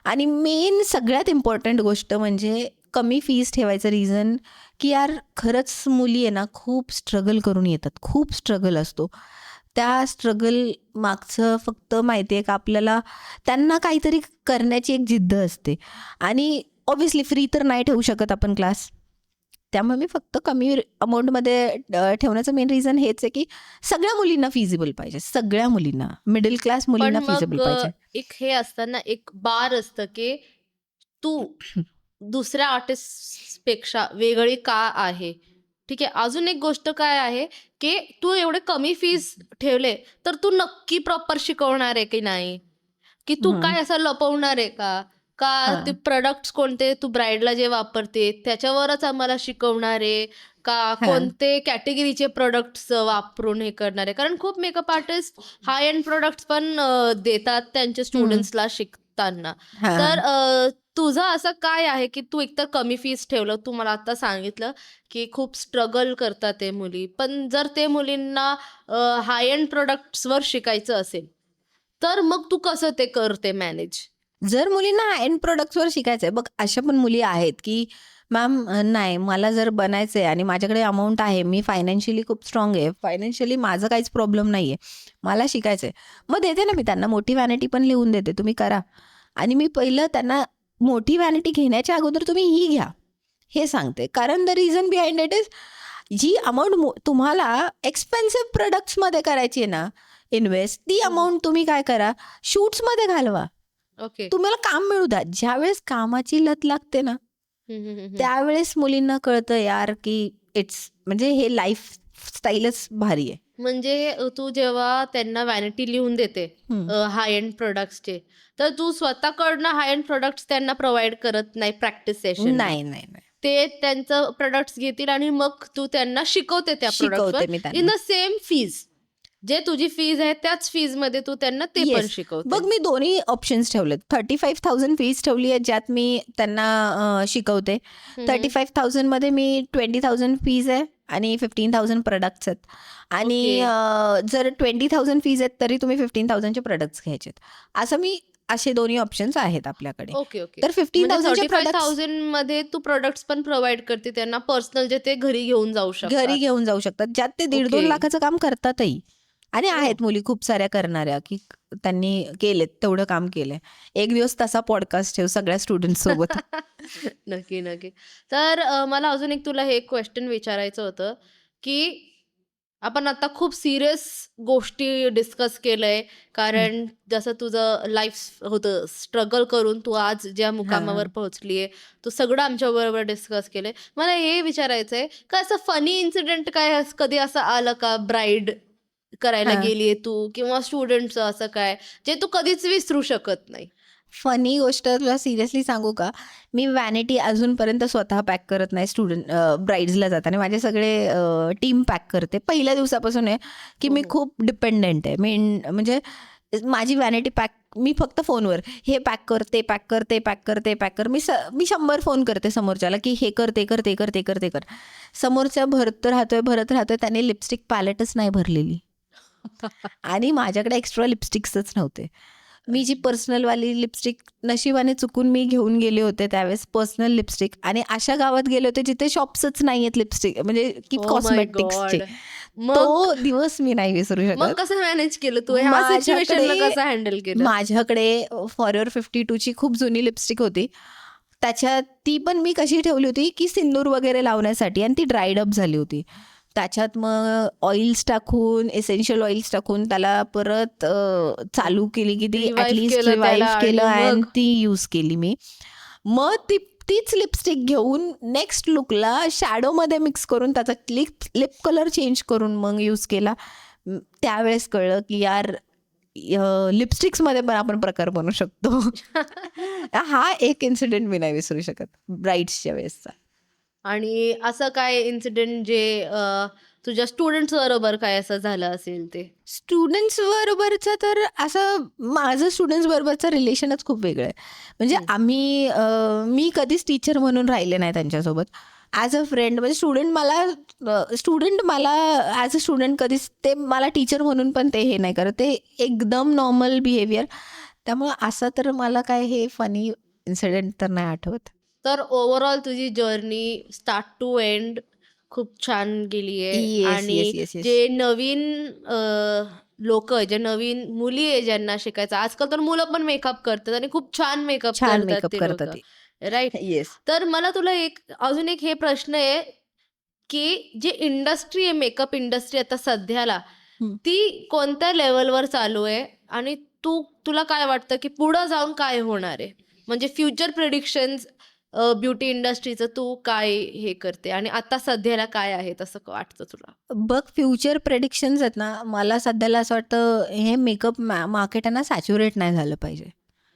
B: आणि मेन सगळ्यात इम्पॉर्टंट गोष्ट म्हणजे कमी फीस ठेवायचं रिझन की यार खरंच मुली आहे ना, खूप स्ट्रगल करून येतात, खूप स्ट्रगल असतो. त्या स्ट्रगल मागचं फक्त माहिती आहे का आपल्याला, त्यांना काहीतरी करण्याची एक जिद्द असते. आणि ऑब्व्हियसली फ्री तर नाही ठेवू शकत आपण क्लास, त्यामुळे मी फक्त कमी अमाऊंटमध्ये ठेवण्याचं मेन रिझन हेच आहे की सगळ्या मुलींना फिजिबल पाहिजे, सगळ्या मुलींना, मिडल क्लास
A: पण
B: मुलींना
A: मग
B: फिजिबल पाहिजे.
A: एक हे असतं ना, एक बार असतं की तू दुसऱ्या आर्टिस्ट पेक्षा वेगळी का आहे. ठीक आहे, अजून एक गोष्ट काय आहे की तू एवढे कमी फीस ठेवले तर तू नक्की प्रॉपर शिकवणार आहे की नाही, की तू काय असं लपवणार आहे का ते प्रोडक्ट्स कोणते तू ब्राईडला जे वापरते त्याच्यावरच आम्हाला शिकवणार आहे का, कोणते कॅटेगरीचे प्रोडक्ट्स वापरून हे करणार आहे. कारण खूप मेकअप आर्टिस्ट हाय एंड प्रोडक्ट्स पण देतात त्यांच्या स्टुडंट्सला शिकताना. तर तुझं असं काय आहे की तू एकतर कमी फीस ठेवलं, तू मला आता सांगितलं की खूप स्ट्रगल करतात ते मुली, पण जर ते मुलींना हाय एंड प्रोडक्ट्सवर शिकायचं असेल तर मग तू कसं ते करते मॅनेज?
B: जर मुलींना एंड प्रोडक्ट्सवर शिकायचं आहे, बघ अशा पण मुली आहेत की मॅम नाही, मला जर बनायचं आहे आणि माझ्याकडे अमाऊंट आहे, मी फायनान्शियली खूप स्ट्रॉंग आहे, फायनान्शियली माझं काहीच प्रॉब्लेम नाही आहे, मला शिकायचं आहे, मग देते ना मी त्यांना मोठी व्हॅनिटी पण लिहून देते, तुम्ही करा. आणि मी पहिलं त्यांना मोठी व्हॅनिटी घेण्याच्या अगोदर तुम्ही ही घ्या हे सांगते. कारण the reason behind it is, जी अमाऊंट तुम्हाला एक्सपेन्सिव्ह प्रोडक्ट्समध्ये करायची आहे ना इन्व्हेस्ट, ती अमाऊंट तुम्ही काय करा, शूट्समध्ये घालवा.
A: ओके.
B: तुम्हाला काम मिळू द्या. ज्यावेळेस कामाची लत लागते ना, त्यावेळेस मुलींना कळतं यार की म्हणजे हे लाईफ स्टाईलच भारी आहे.
A: म्हणजे तू जेव्हा त्यांना व्हॅनिटी लिहून देते हाय एंड प्रोडक्ट्सचे, तर तू स्वतःकडनं हाय एंड प्रोडक्ट्स त्यांना प्रोव्हाइड करत नाही प्रॅक्टिस सेशन.
B: नाही,
A: ते त्यांचं प्रोडक्ट्स घेतील आणि मग तू त्यांना शिकवते त्या
B: शिकवते
A: प्रोडक्ट्सवर
B: मी त्यांना.
A: In the same fees. जे तुझी फीज आहे त्याच फीज मध्ये तू त्यांना ते पण
B: Yes.
A: शिकवते.
B: बघ, मी दोन्ही ऑप्शन्स ठेवलेत. 35,000 फीज ठेवली आहे, ज्यात मी त्यांना शिकवते. 35,000 मध्ये मी 20,000 फीज आहे आणि 15,000 प्रोडक्ट्स आहेत. आणि जर 20,000 फीज आहेत तरी तुम्ही 15,000चे प्रोडक्ट्स घ्यायचे. असं मी असे दोन्ही ऑप्शन्स आहेत आपल्याकडे.
A: ओके.
B: तर 15,000चे प्रोडक्ट्स
A: 35,000 मध्ये तू प्रोडक्ट्स पण प्रोव्हाइड करते त्यांना पर्सनल, जे ते घरी घेऊन जाऊ शकतात.
B: घरी घेऊन जाऊ शकतात, ज्यात ते 1.5-2
A: Okay.
B: लाखाचं काम करतातही. आणि आहेत मुली खूप साऱ्या करणाऱ्या की त्यांनी केलेत, तेवढं काम केलंय. एक दिवस तसा पॉडकास्ट ठेव सगळ्या स्टुडंट सोबत.
A: नक्की. तर मला अजून एक तुला हे क्वेश्चन विचारायचं होतं की आपण आता खूप सिरियस गोष्टी डिस्कस केलंय, कारण जसं तुझं लाईफ होतं स्ट्रगल करून तू आज ज्या मुकामावर
B: हां.
A: पोहोचलीये, तू सगळं आमच्याबरोबर डिस्कस केलंय. मला हे विचारायचंय का असं फनी इन्सिडेंट काय कधी असं आलं का ब्राईड करायला
B: हां.
A: गेलीये तू किंवा स्टुडंटचं असं काय, जे तू कधीच विसरू शकत नाही?
B: फनी गोष्ट तुला सिरियसली सांगू का? मी व्हॅनिटी अजूनपर्यंत स्वतः पॅक करत नाही ब्राइड्सला जाताना. माझे सगळे टीम पॅक करते. पहिल्या दिवसापासून आहे, की
A: हो,
B: मी
A: हो.
B: खूप डिपेंडंट आहे. म्हणजे माझी व्हॅनिटी पॅक मी फक्त फोनवर हे पॅक कर, ते पॅक कर, ते पॅक कर, ते पॅक कर. मी 100 फोन करते समोरच्याला, की हे कर, ते कर, ते कर, ते कर, ते कर. समोरचा भरत राहतोय. त्याने लिपस्टिक पॅलेटच नाही भरलेली आणि माझ्याकडे एक्स्ट्रा लिपस्टिक्सच नव्हते. मी जी पर्सनलवाली लिपस्टिक नशिबाने चुकून मी घेऊन गेले होते त्यावेळेस पर्सनल लिपस्टिक आणि अशा गावात गेले होते जिथे शॉप्सच नाही आहेत लिपस्टिक म्हणजे की
A: ओह माय
B: कॉस्मेटिक्सचे.
A: गॉड! मग
B: तो दिवस मी नाही विसरू
A: मग
B: शकत.
A: कसं मॅनेज केलं तू? ह्या सिच्युएशनला
B: माझ्याकडे
A: कसं हँडल केलं?
B: माझ्याकडे फॉरएव्हर 52ची खूप जुनी लिपस्टिक होती. त्याच्यात ती पण मी कशी ठेवली होती, की सिंदूर वगैरे लावण्यासाठी आणि ती ड्राईड अप झाली होती. त्याच्यात मग ऑइल्स टाकून, एसेन्शियल ऑइल्स टाकून त्याला परत चालू केली, की ती
A: रिवाईव्ह
B: ॲटलीस्ट
A: केलं त्याला
B: रिवाईव्ह
A: आणि
B: केलं आणि
A: मग
B: ती यूज केली मी. मग तीच लिपस्टिक घेऊन नेक्स्ट लुकला शॅडोमध्ये मिक्स करून त्याचा लिप कलर चेंज करून मग यूज केला. त्यावेळेस कळलं, की यार लिपस्टिक्समध्ये पण आपण प्रकार बनवू शकतो. हा एक इन्सिडेंट मी नाही विसरू शकत ब्राईड्सच्या वेळेसचा.
A: आणि असं काय इन्सिडेंट जे तुझ्या स्टुडंट्स बरोबर काय असं झालं असेल ते?
B: स्टुडंट्स बरोबरचं तर असं माझं स्टुडंट्स बरोबरचं रिलेशनच खूप वेगळं आहे. म्हणजे
A: हं.
B: मी कधीच टीचर म्हणून राहिले नाही त्यांच्यासोबत. ॲज अ फ्रेंड म्हणजे स्टुडंट मला ॲज अ स्टुडंट कधीच ते मला टीचर म्हणून पण ते हे नाही करत. ते एकदम नॉर्मल बिहेवियर. त्यामुळं असं तर मला काय हे फनी इन्सिडेंट तर नाही आठवत.
A: तर ओव्हरऑल तुझी जर्नी स्टार्ट टू एंड खूप छान गेली आहे.
B: येस,
A: आणि
B: येस, येस, येस.
A: जे नवीन लोक जे नवीन मुली आहे ज्यांना शिकायचं, आजकाल तर मुलं पण मेकअप करतात आणि खूप छान मेकअप
B: छान
A: करतात
B: मेकअप
A: ते
B: करतात
A: लोक,
B: ते.
A: राईट?
B: येस.
A: तर मला तुला अजून एक हे प्रश्न आहे, की जे इंडस्ट्री आहे, मेकअप इंडस्ट्री आता सध्याला, ती कोणत्या लेव्हलवर चालू आहे आणि तुला काय वाटतं, की पुढं जाऊन काय होणार आहे? म्हणजे फ्युचर प्रिडिक्शन्स ब्युटी इंडस्ट्रीचं तू काय हे करते आणि आता सध्याला काय आहे तसं वाटतं तुला?
B: बघ फ्युचर प्रेडिक्शन्स आहेत ना, मला सध्याला असं वाटतं हे मेकअप मार्केट आहे ना सॅच्युरेट नाही झालं पाहिजे.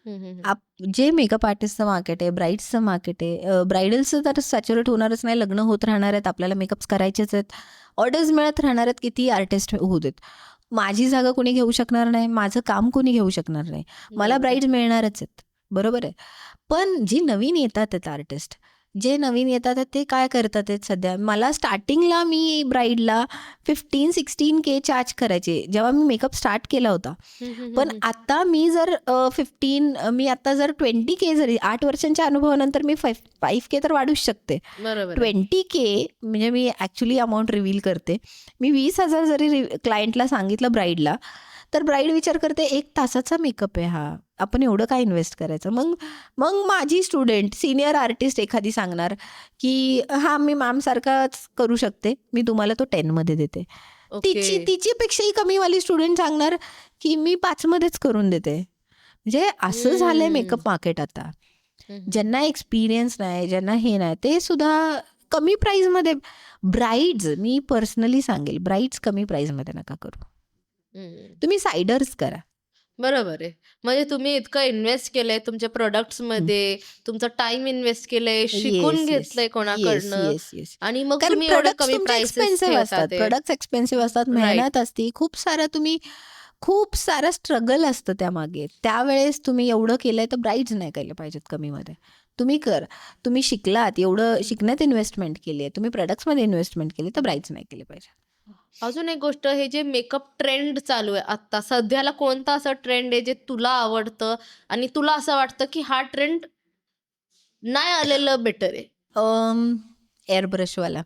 A: हं, हं, हं.
B: आप जे मेकअप आर्टिस्टचं मार्केट आहे, ब्राईड्सचं मार्केट आहे, ब्रायडल्सचं तर सॅच्युरेट होणारच नाही. लग्न होत राहणार आहेत, आपल्याला मेकअप्स करायचेच आहेत, ऑर्डर्स मिळत राहणार आहेत, किती आर्टिस्ट होऊ देत. माझी जागा कोणी घेऊ शकणार नाही, माझं काम कोणी घेऊ शकणार नाही. मला
A: बरोबर आहे.
B: ब्राईड्स मिळणारच आहेत, बरोबर आहे. पण जी नवीन येतात आहेत आर्टिस्ट, जे नवीन येतात आहेत ते काय करतात आहेत सध्या, मला स्टार्टिंगला मी ब्राईडला 15-16K चार्ज करायचे जेव्हा मी मेकअप स्टार्ट केला होता.
A: हं, हं,
B: पण
A: हं, हं.
B: आता मी जर मी आता जर 20K जरी 8 वर्षांच्या अनुभवानंतर मी 5K तर वाढूच शकते.
A: बरोबर आहे.
B: 20K म्हणजे मी ॲक्च्युली अमाऊंट रिव्हील करते. मी 20,000 जरी क्लायंटला सांगितलं ब्राईडला, तर ब्राईड विचार करते 1 तासाचा मेकअप आहे हा. आपण एवढं काय इन्व्हेस्ट करायचं? मग मग माझी स्टुडंट, सीनियर आर्टिस्ट एखादी सांगणार, की हां, मी मॅमसारखाच करू शकते. मी तुम्हाला तो 10मध्ये देते.
A: ओके.
B: तिच्यापेक्षाही कमीवाली स्टुडंट सांगणार, की मी 5मध्येच करून देते. म्हणजे असं झालंय
A: हम्म.
B: मेकअप मार्केट आता.
A: हं, हं.
B: ज्यांना एक्सपिरियन्स नाही, ज्यांना हे नाही, ते सुद्धा कमी प्राईजमध्ये मी पर्सनली सांगेल, ब्राईड्स कमी प्राईजमध्ये नका करू.
A: हं.
B: तुम्ही साइडर्स करा.
A: बरोबर आहे. म्हणजे तुम्ही इतकं इन्व्हेस्ट केलंय तुमच्या
B: हं.
A: प्रॉडक्ट्समध्ये, तुमचा टाईम इन्व्हेस्ट केलंय, शिकून
B: येस, येस.
A: घेतलंय
B: येस,
A: कोणाकडनं
B: येस, येस.
A: आणि मग
B: कारण
A: तुम्ही एवढे
B: प्रॉडक्ट्स
A: कमी
B: तुमचे
A: प्राइसेस
B: एक्सपेन्सिव्ह
A: ठेवता
B: असतात.
A: ते.
B: प्रॉडक्ट्स एक्सपेन्सिव्ह असतात,
A: राइट.
B: मेहनत असते, खूप सारं स्ट्रगल असतं त्यामागे. त्यावेळेस तुम्ही एवढं केलंय तर ब्राईड्स नाही केलं पाहिजेत कमीमध्ये. तुम्ही शिकलात, एवढं शिकण्यात इन्व्हेस्टमेंट केली आहे, तुम्ही प्रॉडक्ट्समध्ये इन्व्हेस्टमेंट केली तर ब्राईड्स नाही केली पाहिजे.
A: अजून एक गोष्ट, हे जे मेकअप ट्रेंड चालू आहे आत्ता सध्याला, कोणता असं ट्रेंड आहे जे तुला आवडतं आणि तुला असं वाटतं की हा ट्रेंड नाही आलेलं बेटर आहे?
B: एअर ब्रशवाला.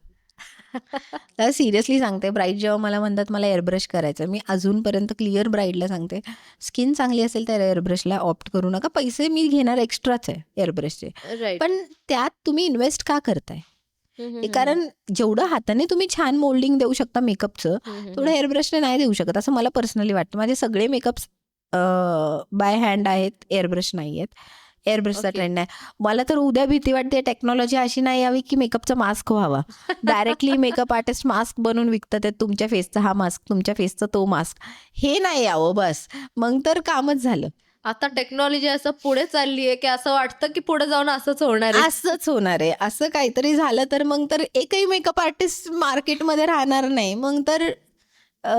B: तर सिरियसली सांगते, ब्राईड जेव्हा मला म्हणतात मला एअर ब्रश करायचं, मी अजूनपर्यंत क्लिअर ब्राईडला सांगते, स्किन चांगली असेल तर एअर ब्रशला ऑप्ट करू नका. पैसे मी घेणार एक्स्ट्राच आहे एअर ब्रशचे.
A: राईट.
B: पण त्यात तुम्ही इन्व्हेस्ट का करताय?
A: हम्म, हम्म,
B: कारण जेवढं हाताने तुम्ही छान मोल्डिंग देऊ शकता मेकअपचं, तेवढं हेअरब्रशने नाही देऊ शकत, असं मला पर्सनली वाटतं. माझे सगळे मेकअप्स बाय हँड आहेत, एअरब्रश नाही आहेत. एअरब्रशचा
A: ओके.
B: ट्रेंड नाही. मला तर उद्या भीती वाटते टेक्नॉलॉजी अशी नाही यावी की मेकअपचा मास्क व्हावा. डायरेक्टली मेकअप आर्टिस्ट मास्क बनवून विकतात आहेत, तुमच्या फेसचा हा मास्क, तुमच्या फेसचा तो मास्क. हे नाही यावं बस, मग तर कामच झालं.
A: आता टेक्नॉलॉजी असं पुढे चालली आहे की असं वाटतं की पुढे जाऊन असंच होणार आहे.
B: असंच होणार आहे. असं काहीतरी झालं तर मग तर एकही मेकअप आर्टिस्ट मार्केटमध्ये राहणार नाही, मग तर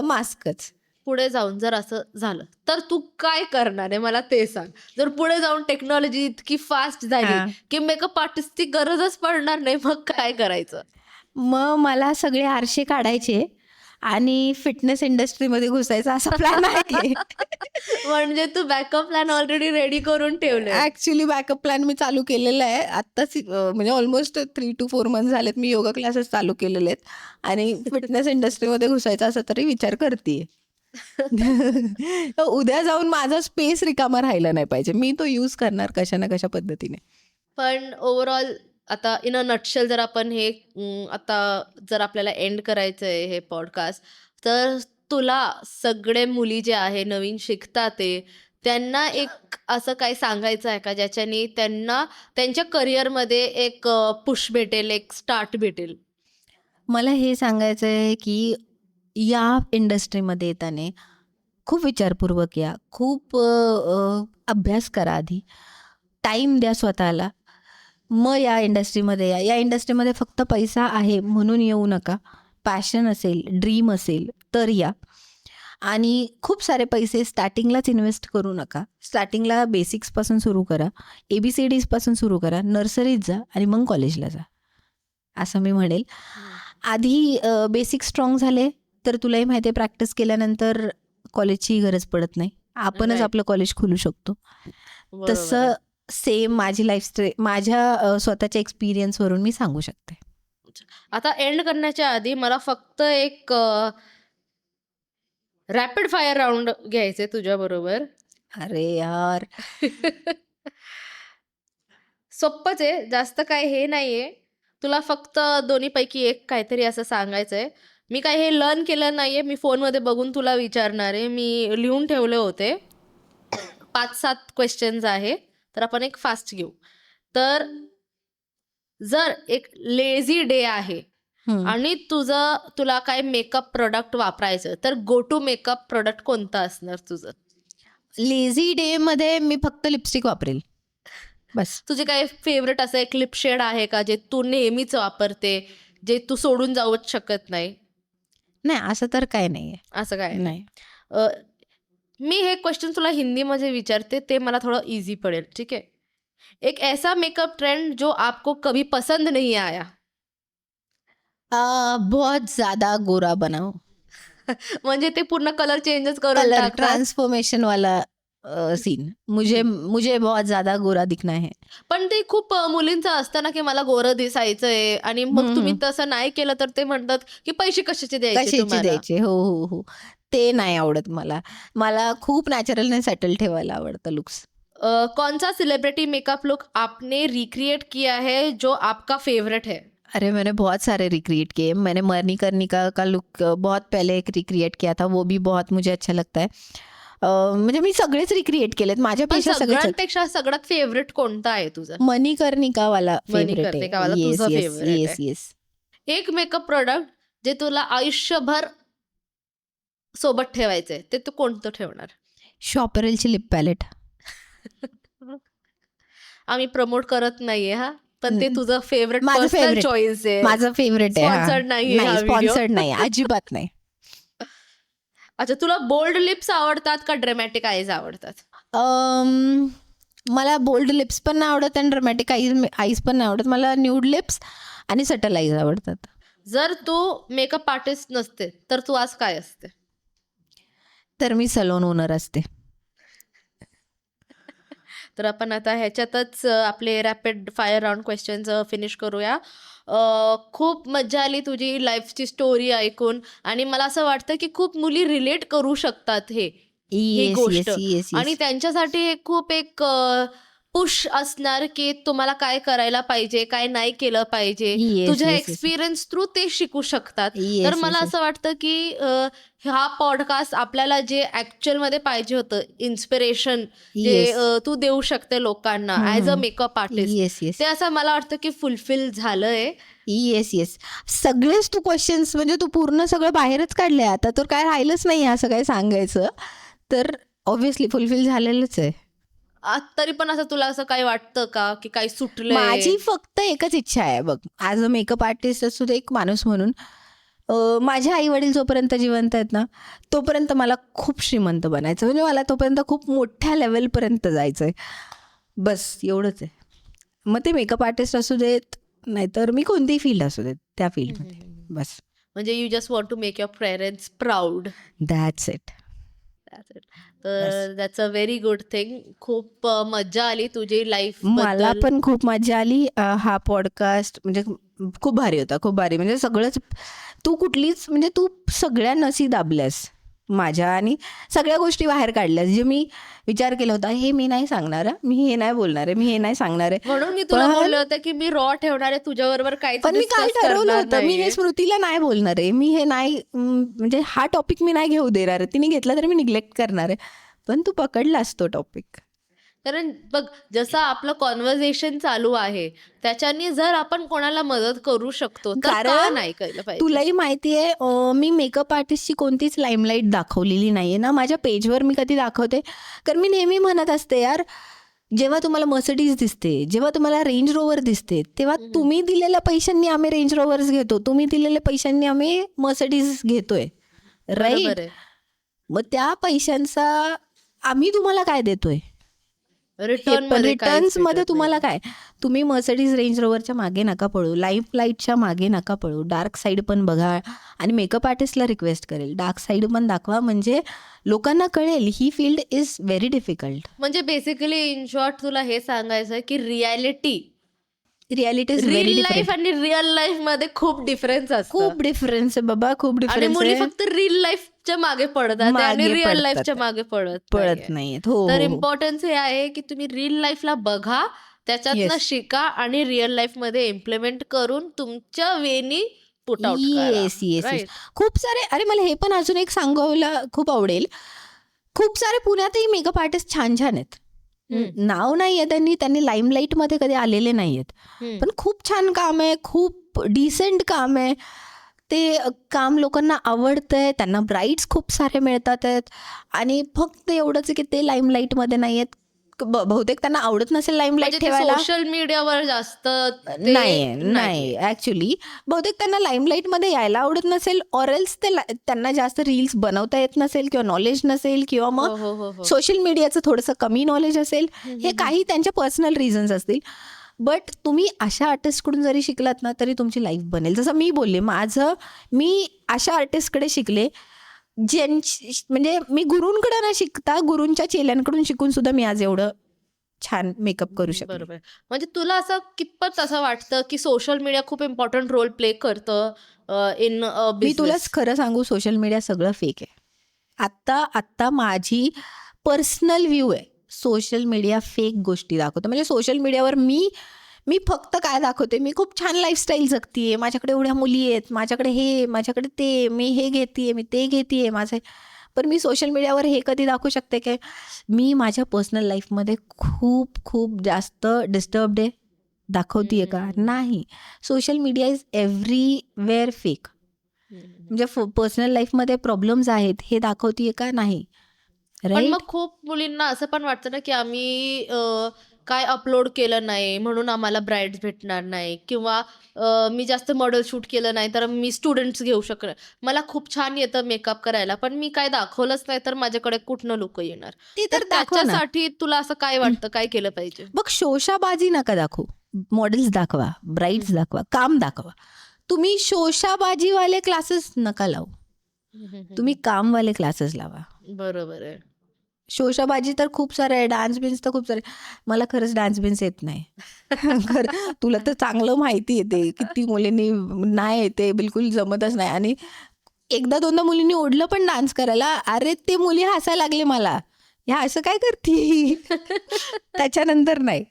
B: मास्कच.
A: पुढे जाऊन जर असं झालं तर तू काय करणार आहे मला ते सांग. जर पुढे जाऊन टेक्नॉलॉजी इतकी फास्ट झाली
B: हा.
A: की मेकअप आर्टिस्टची गरजच पडणार नाही, मग काय करायचं?
B: मग मला सगळे आरशे काढायचे आणि फिटनेस इंडस्ट्रीमध्ये घुसायचा असा प्लॅन आहे.
A: म्हणजे तू बॅकअप प्लॅन ऑलरेडी रेडी करून ठेवले.
B: ऍक्च्युली बॅकअप प्लॅन मी चालू केलेला आहे आत्ताच, म्हणजे ऑलमोस्ट 3 to 4 मंथ झालेत मी योगा क्लासेस चालू केलेले आहेत आणि फिटनेस इंडस्ट्रीमध्ये घुसायचा असा तरी विचार करते. उद्या जाऊन माझा स्पेस रिकामा राहिला नाही पाहिजे, मी तो यूज करणार कशा ना कशा पद्धतीने.
A: पण ओव्हरऑल आता इन अ नटशेल जर आपण हे आता जर आपल्याला एंड करायचं आहे हे पॉडकास्ट, तर तुला सगळे मुली जे आहे नवीन शिकतात ते त्यांना एक असं काही सांगायचं आहे का ज्याच्याने त्यांना त्यांच्या करिअरमध्ये एक पुश भेटेल, एक स्टार्ट भेटेल?
B: मला हे सांगायचं आहे की या इंडस्ट्रीमध्ये येताना खूप विचारपूर्वक या, खूप अभ्यास करा, आधी टाईम द्या स्वतःला, मग या इंडस्ट्रीमध्ये या. या इंडस्ट्रीमध्ये फक्त पैसा आहे म्हणून येऊ नका. पॅशन असेल, ड्रीम असेल तर या. आणि खूप सारे पैसे स्टार्टिंगलाच इन्व्हेस्ट करू नका. स्टार्टिंगला बेसिक्सपासून सुरू करा, ABCDsपासून सुरू करा, नर्सरीत जा आणि मग कॉलेजला जा, असं मी म्हणेल. आधी बेसिक स्ट्रॉंग झाले तर तुलाही माहिती आहे प्रॅक्टिस केल्यानंतर कॉलेजची गरज पडत नाही, आपणच
A: Right.
B: आपलं कॉलेज खोलू शकतो.
A: बरोबर आहे.
B: तसं सेम माझी माझ्या स्वतःच्या एक्सपिरियन्सवरून मी सांगू शकते.
A: आता एंड करण्याच्या आधी मला फक्त एक रॅपिड फायर राऊंड घ्यायचे तुझ्या बरोबर.
B: अरे यार,
A: सोप्पच आहे, जास्त काय हे नाहीये. तुला फक्त दोन्हीपैकी एक काहीतरी असं सांगायचंय. मी काय हे लर्न केलं नाहीये, मी फोनमध्ये बघून तुला विचारणार आहे. मी लिहून ठेवले होते. 5-7 क्वेश्चन्स आहे, तर आपण एक फास्ट घेऊ. तर जर एक लेझी डे आहे आणि तुला काय मेकअप प्रोडक्ट वापरायचं, तर गो टू मेकअप प्रोडक्ट कोणतं असणार तुझं?
B: लेझी डे मध्ये मी फक्त लिपस्टिक वापरेल बस.
A: तुझे काय फेवरेट असं एक लिप शेड आहे का जे तू नेहमीच वापरते, जे तू सोडून जाऊच शकत नाही?
B: नाही, असं तर काय नाहीये.
A: असं काय नाही.
B: नाही.
A: अ, मी हे क्वेश्चन तुला हिंदीमध्ये विचारते, ते मला थोडं इजी पडेल, ठीक आहे? एक ऐसा मेकअप ट्रेंड जो आपको कभी पसंद नहीं आया.
B: बहुत ज्यादा गोरा बनाओ,
A: म्हणजे ते पूर्ण कलर चेंजच करून
B: कलर
A: टाकतात.
B: ट्रांसफॉर्मेशन वाला सीन. मुझे बहुत ज्यादा गोरा दिखना है.
A: पण ते खूप मुलींचं असतं ना की मला गोरं दिसायचंय, आणि मग तुम्ही तसं नाही केलं तर ते म्हणतात की पैसे कशाचे द्यायचे
B: कशाचे
A: तुम्हाला.
B: द्यायचे. हो हो हो, ते नाही आवडत मला. मला खूप नॅचरल आणि सेटल ठेवायला आवडतं लुक्स.
A: कौन सा सेलिब्रिटी मेकअप लुक आपने रिक्रिएट किया है जो आपका फेवरेट है?
B: अरे मैंने बहुत सारे रिक्रिएट किए. मैंने मणिकर्णिका का लुक बहुत पहले एक रिक्रिएट किया था, वो भी बहुत मुझे अच्छा लगता है. म्हणजे मी सगळेच रिक्रिएट केलेत,
A: पण
B: माझ्यापेक्षा सगळेच.
A: सगळ्यांपेक्षा सगळ्यात फेवरेट कोणता आहे तुझं?
B: मणिकर्णिका वाला फेवरेट
A: मणिकर्णिका वाला
B: आहे. येस
A: तुझं
B: येस
A: favorite
B: येस
A: आहे.
B: येस.
A: एक मेकअप प्रोडक्ट जे तुला आयुष्यभर सोबत ठेवायचंय, ते तू कोणतं ठेवणार?
B: शॉपरेलची लिप पॅलेट.
A: आम्ही प्रमोट करत नाहीये हा, पण ते तुझं फेवरेट
B: माझं
A: पर्सनल
B: favorite.
A: चॉईस आहे.
B: माझं फेवरेट आहे.
A: Sponsored नाहीये हा video.
B: स्पॉन्सर्ड नाही, अजिबात नाही.
A: अच्छा, तुला बोल्ड लिप्स आवडतात का ड्रॅमॅटिक आईज आवडतात?
B: मला बोल्ड लिप्स पण नाही आवडत आणि ड्रामॅटिक आईज पण नाही आवडत. मला न्यूड लिप्स आणि सटल आईज आवडतात.
A: जर तू मेकअप आर्टिस्ट नसते तर तू आज काय असते?
B: तर मी सलोन ओनर असते.
A: तर आपण आता ह्याच्यातच आपले rapid fire round questions finish करूया. खूप मज्जा आली तुझी लाईफची स्टोरी ऐकून, आणि मला असं वाटतं की खूप मुली रिलेट करू शकतात ही
B: येस
A: गोष्ट,
B: येस येस
A: आणि
B: येस.
A: त्यांच्यासाठी हे खूप एक पुश असणार की तुम्हाला काय करायला पाहिजे, काय नाही केलं पाहिजे.
B: येस,
A: तुझ्या
B: येस, येस.
A: एक्सपिरियन्स थ्रू ते शिकू शकतात. तर
B: येस,
A: मला
B: येस, येस.
A: असं वाटतं की हा पॉडकास्ट आपल्याला जे ॲक्चुअलमध्ये पाहिजे होतं, इन्स्पिरेशन जे
B: येस.
A: तू देऊ शकते लोकांना
B: हं,
A: ॲज अ
B: हं.
A: Makeup artist,
B: yes, yes.
A: ते असं मला वाटतं की फुलफिल झालंय.
B: Yes, yes. सगळेच तू क्वेश्चन्स म्हणजे तू पूर्ण सगळं बाहेरच काढले. आता तर काय राहिलंच नाही असं काही सांगायचं. तर ऑब्व्हियसली फुलफिल झालेलंच आहे.
A: तरी पण असं तुला असं काही वाटतं का की काही सुटलंय?
B: माझी फक्त एकच इच्छा आहे बघ, ॲज अ मेकअप आर्टिस्ट असू दे, एक माणूस म्हणून माझे आई-वडील जोपर्यंत जिवंत आहेत ना, तोपर्यंत मला खूप श्रीमंत बनायचं. म्हणजे मला तोपर्यंत खूप मोठ्या लेव्हलपर्यंत जायचं आहे. बस एवढंच आहे. मग ते मेकअप आर्टिस्ट असू देत, नाहीतर मी कोणतीही फील्ड असू देत, त्या फील्डमध्ये. बस.
A: म्हणजे you just want to make your parents proud.
B: That's it.
A: That's it.
B: बस.
A: तर that's a very good thing. खूप मज्जा आली तुझी लाईफ
B: मला
A: बद्दल.
B: पण खूप मजा आली. हा पॉडकास्ट म्हणजे खूप भारी होता, खूप भारी. म्हणजे सगळंच तू कुठलीच म्हणजे तू सगळ्या नसी दाबल्यास माझ्या आणि सगळ्या गोष्टी बाहेर काढल्यास. जे मी विचार केला होता, हे मी नाही सांगणार आहे, मी हे नाही बोलणार आहे, मी हे नाही सांगणार आहे.
A: म्हणून मी तुला
B: पण
A: बोलले होते की मी रॉ ठेवणार आहे तुझ्याबरोबर, काहीच
B: पण मी काल
A: डिस्कस
B: ठरवलं
A: करणार
B: होतं, मी हे
A: नाहीये.
B: स्मृतीला नाही बोलणार आहे. मी हे नाही म्हणजे हा टॉपिक मी नाही घेऊ देणार आहे. तिने घेतला तर मी निग्लेक्ट करणार आहे. पण तू पकडलास तो टॉपिक.
A: कारण बघ, जसं आपलं कॉन्व्हर्सेशन चालू आहे त्याच्यानी जर आपण कोणाला मदत करू शकतो तर का
B: कारण
A: नाही केलं पाहिजे?
B: तुलाही माहिती आहे मी मेकअप आर्टिस्टची कोणतीच लाईमलाईट दाखवलेली नाहीये ना माझ्या पेजवर. मी कधी दाखवते, कारण मी नेहमी म्हणत असते यार, जेव्हा तुम्हाला मर्सिडीज दिसते, जेव्हा तुम्हाला रेंज रोवर दिसते, तेव्हा तुम्ही दिलेल्या पैशांनी आम्ही रेंज रोवर्स घेतो, तुम्ही दिलेल्या पैशांनी आम्ही मर्सिडीज घेतोय, राईट?
A: बरोबर आहे.
B: मग त्या पैशांचा आम्ही तुम्हाला काय देतोय?
A: रिटर्न मध्ये
B: रिटर्न्स मध्ये तुम्हाला काय? तुम्ही मर्सिडीज रेंज रोवरच्या मागे नका पळू, लाईफ लाईटच्या मागे नका पळू, डार्क साईड पण बघा. आणि मेकअप आर्टिस्टला रिक्वेस्ट करेल, डार्क साईड पण दाखवा, म्हणजे लोकांना कळेल ही फील्ड इज व्हेरी डिफिकल्ट.
A: म्हणजे बेसिकली इन शॉर्ट तुला हे सांगायचं की reality,
B: reality is very
A: real life
B: different.
A: आणि रिअल लाईफ मध्ये खूप डिफरन्स असतं.
B: खूप डिफरन्स आहे बाबा, खूप
A: आणि
B: डिफरन्स
A: मुली
B: आहे.
A: फक्त रिअल लाईफच्या मागे पडतात आणि
B: मागे
A: रिअल
B: पडतात.
A: लाईफच्या मागे पडत
B: पळत
A: नाहीये.
B: नाहीयेत. हो
A: तर
B: हो हो.
A: इम्पॉर्टन्स हे आहे की तुम्ही रिअल लाईफला बघा, त्याच्यातनं
B: येस
A: शिका आणि रिअल लाईफ मध्ये इम्प्लिमेंट करून तुमच्या वेनी पुट आउट करा.
B: Yes yes yes.
A: राईट.
B: खूप सारे, अरे मला हे पण अजून एक सांगायला खूप आवडेल. खूप सारे पुण्यातही मेकअप आर्टिस्ट छान छान आहेत. नाव नाही आहे त्यांनी लाईमलाईट मध्ये कधी आलेले नाही आहेत, पण खूप छान काम आहे, खूप डिसेंट काम आहे. ते काम लोकांना आवडतंय, त्यांना ब्राईट्स खूप सारे मिळतात आहेत. आणि फक्त एवढंच आहे की ते लाईमलाईटमध्ये नाही आहेत. बहुतेक त्यांना आवडत नसेल लाईमलाईट
A: म्हणजे
B: ठेवायला.
A: सोशल मीडियावर जास्त
B: नाही ऍक्च्युली बहुतेक त्यांना लाईमलाईटमध्ये यायला आवडत नसेल, ऑरेल्स त्यांना जास्त रील्स बनवता येत नसेल किंवा नॉलेज नसेल, किंवा
A: हो
B: मग
A: हो हो हो.
B: सोशल मीडियाचं थोडंसं कमी नॉलेज असेल. हे काही त्यांच्या पर्सनल रिझन्स असतील. बट तुम्ही अशा आर्टिस्टकडून जरी शिकलात ना तरी तुमची लाईफ बनेल. जसं मी बोलले, मी अशा आर्टिस्टकडे शिकले म्हणजे मी गुरूंकडे न शिकता गुरूंच्या चेल्यांकडून शिकून सुद्धा मी आज एवढं छान मेकअप करू शकते.
A: बरोबर. म्हणजे तुला असं कितपत असं वाटतं की सोशल मीडिया खूप इम्पॉर्टंट रोल प्ले करतं इन
B: मी
A: बिझनेस?
B: तुलाच खरं सांगू, सोशल मीडिया सगळं फेक आहे. आत्ता माझी पर्सनल व्ह्यू आहे, सोशल मीडिया फेक गोष्टी दाखवतं. म्हणजे सोशल मीडियावर मी फक्त काय दाखवते, मी खूप छान लाईफस्टाईल जगतीये, माझ्याकडे एवढ्या मुली आहेत, माझ्याकडे हे, माझ्याकडे ते, मी हे घेतीये, मी ते घेतीये माझे. पण मी सोशल मीडियावर हे कधी दाखवू शकते की मी माझ्या पर्सनल लाईफमध्ये खूप खूप जास्त डिस्टर्ब्ड आहे दाखवतीये का? नाही. Social media is everywhere fake. म्हणजे पर्सनल लाईफमध्ये प्रॉब्लेम्स आहेत हे दाखवतीये का? नाही.
A: पण
B: राईट.
A: मग खूप मुलींना असं पण वाटतं ना की आम्ही काय अपलोड केलं नाही म्हणून आम्हाला ब्राईड्स भेटणार नाही, किंवा मी जास्त मॉडेल शूट केलं नाही तर मी स्टुडंट्स घेऊ शकणार. मला खूप छान येतं मेकअप करायला, पण मी काय दाखवलंच नाही तर माझ्याकडे कुठनं लोक येणार?
B: ते
A: तर
B: तर दाखवा ना.
A: त्याच्यासाठी तुला असं काय वाटतं, काय केलं पाहिजे?
B: बघ, शोशाबाजी नका दाखवू. मॉडेल्स दाखवा, ब्राईड्स दाखवा, काम दाखवा. तुम्ही शोशाबाजीवाले क्लासेस नका लावू, तुम्ही कामवाले क्लासेस लावा.
A: बरोबर आहे.
B: शोशाबाजी तर खूप सारे आहे, डान्स बिन्स तर खूप सारे. मला खरंच डान्स बिन्स येत नाही. खरं तुला तर चांगलं माहिती आहे ते, किती मुलींनी नाही येते, बिलकुल जमतच नाही. आणि एकदा दोनदा मुलींनी ओढलं पण डान्स करायला, अरे ते मुली हसायला लागले मला ह्या असं काय करते त्याच्यानंतर नाही.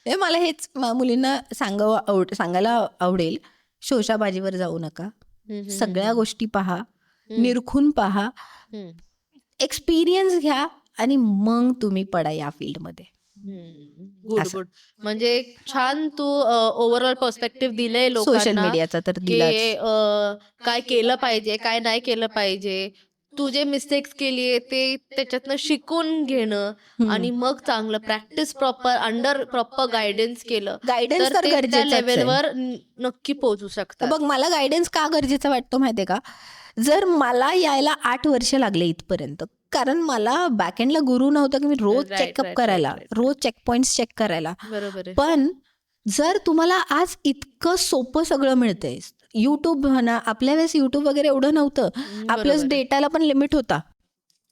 B: हे मला हेच मुलींना सांगायला आवडेल, शोशाबाजीवर जाऊ नका. सगळ्या गोष्टी पहा, निरखून पहा, एक्सपिरियन्स घ्या आणि मग तुम्ही पडा या फील्डमध्ये.
A: गुड
B: असं.
A: गुड. म्हणजे एक छान तू ओव्हरऑल पर्स्पेक्टिव्ह दिलंय
B: सोशल
A: लोकांना
B: मीडियाचा तर
A: की
B: दिलाच.
A: काय केलं पाहिजे, काय नाही केलं पाहिजे. तू जे मिस्टेक्स केलीये ते त्याच्यातनं शिकून घेणं आणि मग चांगलं practice proper under proper guidance केलं
B: गायडन्स
A: तर
B: तर
A: ते त्या
B: गरजेचंच आहे.
A: लेवलवर नक्की पोहोचू
B: तर
A: शकतात.
B: बघ, मला गायडन्स का गरजेचा वाटतो माहितीये का? जर मला यायला 8 वर्ष लागले इथपर्यंत, कारण मला बॅकएंडला गुरु नव्हतं की मी रोज
A: Right,
B: चेकअप
A: right,
B: करायला,
A: right, right.
B: रोज चेकपॉइंट्स चेक करायला.
A: बरोबर आहे.
B: पण जर तुम्हाला आज इतकं सोपं सगळं मिळतंय, युट्यूब म्हणा, आपल्या वेळेस युट्यूब वगैरे एवढं नव्हतं. आपल्या
A: बरोबर आहे.
B: डेटाला पण लिमिट होता.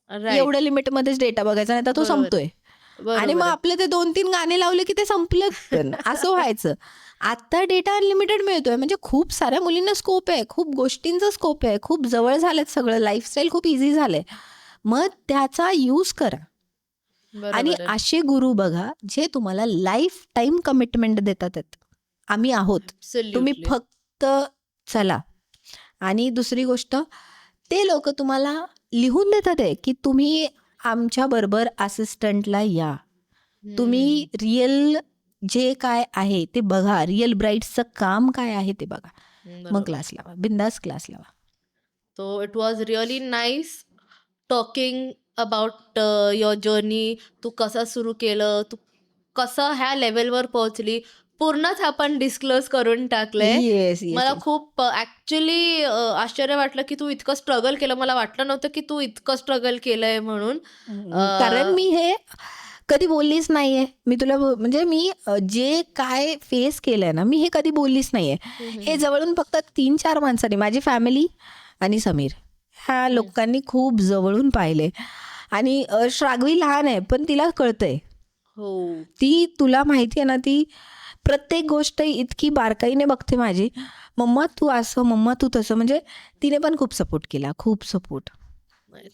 A: Right.
B: एवढ्या लिमिटमध्येच डेटा बघायचा, नाही तर तो
A: बरोबर आहे.
B: संपतोय. आणि
A: बरोबर
B: मग
A: आहे.
B: आपले ते 2-3 गाणे लावले की ते संपलं पण असं व्हायचं. आता डेटा अनलिमिटेड मिळतोय, म्हणजे खूप साऱ्या मुलींना स्कोप आहे, खूप गोष्टींचा स्कोप आहे, खूप जवळ झालेत सगळं, लाईफस्टाईल खूप इझी झालंय. मग त्याचा यूज करा. आणि
A: बरोबर आहे.
B: असे गुरु बघा जे तुम्हाला लाईफ टाईम कमिटमेंट देतात आहेत. आम्ही आहोत, तुम्ही
A: Absolutely.
B: फक्त चला. आणि दुसरी गोष्ट, ते लोक तुम्हाला लिहून देतात आहे की तुम्ही आमच्या बरोबर असिस्टंटला या, तुम्ही रिअल जे काय आहे ते बघा, रिअल ब्राईट्सचं काम काय आहे ते बघा, मग
A: बरोबर.
B: क्लास लावा, बिंदास क्लास लावा.
A: So it was really nice talking about your journey. तू कसं सुरू केलं, तू कसं ह्या लेवलवर पोहोचली, पूर्णच आपण डिस्क्लोज करून टाकलंय.
B: येस
A: मला खूप ऍक्च्युली आश्चर्य वाटलं की तू इतकं स्ट्रगल केलं. मला वाटलं नव्हतं की तू इतकं स्ट्रगल केलंय म्हणून.
B: कारण मी हे कधी बोललीच नाहीये. मी तुला म्हणजे मी जे काय फेस केलंय ना, मी हे कधी बोललीच नाहीये. हे जवळून फक्त 3-4 माणसांनी, माझी फॅमिली आणि समीर, ह्या लोकांनी खूप जवळून पाहिले. आणि श्रागवी लहान आहे पण तिला कळतंय.
A: हो.
B: ती, तुला माहिती आहे ना, ती प्रत्येक गोष्ट इतकी बारकाईने बघते माझी. मम्मा तू असं, मम्मा तू तसं, म्हणजे तिने पण खूप सपोर्ट केला, खूप सपोर्ट.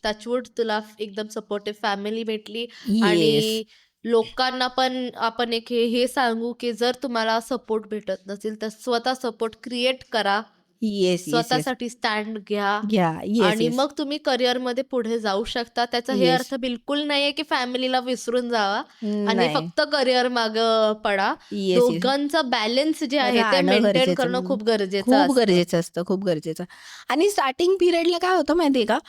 A: टचवूड तुला एकदम सपोर्टिव्ह फॅमिली भेटली.
B: येस.
A: आणि लोकांना पण आपण एक हे सांगू की जर तुम्हाला सपोर्ट भेटत नसेल तर स्वतः सपोर्ट क्रिएट करा,
B: येस येस
A: स्वतःसाठी स्टँड घ्या
B: घ्या. येस
A: आणि
B: येस
A: मग तुम्ही करिअर मध्ये पुढे जाऊ शकता. त्याचा हे
B: येस.
A: अर्थ बिलकुल नाहीये की फॅमिलीला विसरून जावा आणि
B: नाही.
A: फक्त करिअर माग पडा.
B: येस येस
A: दोघांचं बॅलन्स जे आहे ते
B: राहणं
A: मेंटेन
B: गरजेचं.
A: करणं खूप गरजेचं
B: खूप
A: असतं.
B: गरजेचं असतं, खूप गरजेचं. आणि स्टार्टिंग पिरियडला काय होतं माहितीये का,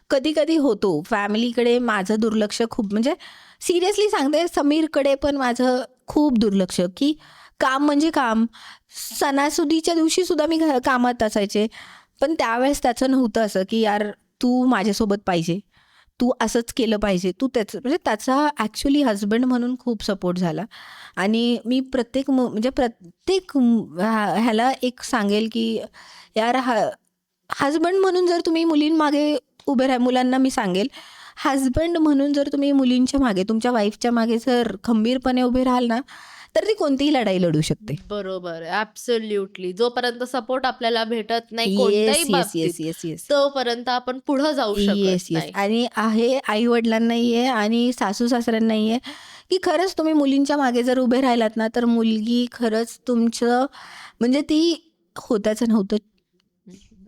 B: कधी कधी होतो फॅमिलीकडे माझं दुर्लक्ष खूप, म्हणजे सिरियसली सांगते, समीरकडे पण माझं खूप दुर्लक्ष, की काम म्हणजे काम. सणासुदीच्या दिवशी सुद्धा मी कामात असायचे, पण त्यावेळेस त्याचं नव्हतं असं की यार तू माझ्यासोबत पाहिजे, तू असंच केलं पाहिजे, तू त्याचं, म्हणजे त्याचा ॲक्च्युली हजबंड म्हणून खूप सपोर्ट झाला. आणि मी म्हणजे प्रत्येक ह्याला एक सांगेल की यार हजबंड म्हणून जर तुम्ही मुलींमागे उभे राहा, मुलांना मी सांगेल, हजबंड म्हणून जर तुम्ही मुलींच्या मागे, तुमच्या वाईफच्या मागे जर खंबीरपणे उभे राहाल ना, तर ती कोणतीही लढाई लढू शकते.
A: बरोबर, ऍब्सोल्युटली. जोपर्यंत सपोर्ट आपल्याला भेटत नाही
B: येस
A: कोणत्याही
B: येस
A: बाबतीत,
B: येस येस येस
A: तोपर्यंत आपण पुढे जाऊ
B: येस
A: शकत
B: येस
A: नाही.
B: आणि आहे आई वडिलांनाही आहे आणि सासू सासऱ्यांनाही आहे की खरंच तुम्ही मुलींच्या मागे जर उभे राहिलात ना, तर मुलगी खरंच तुमचं, म्हणजे ती होत्याचं नव्हतं.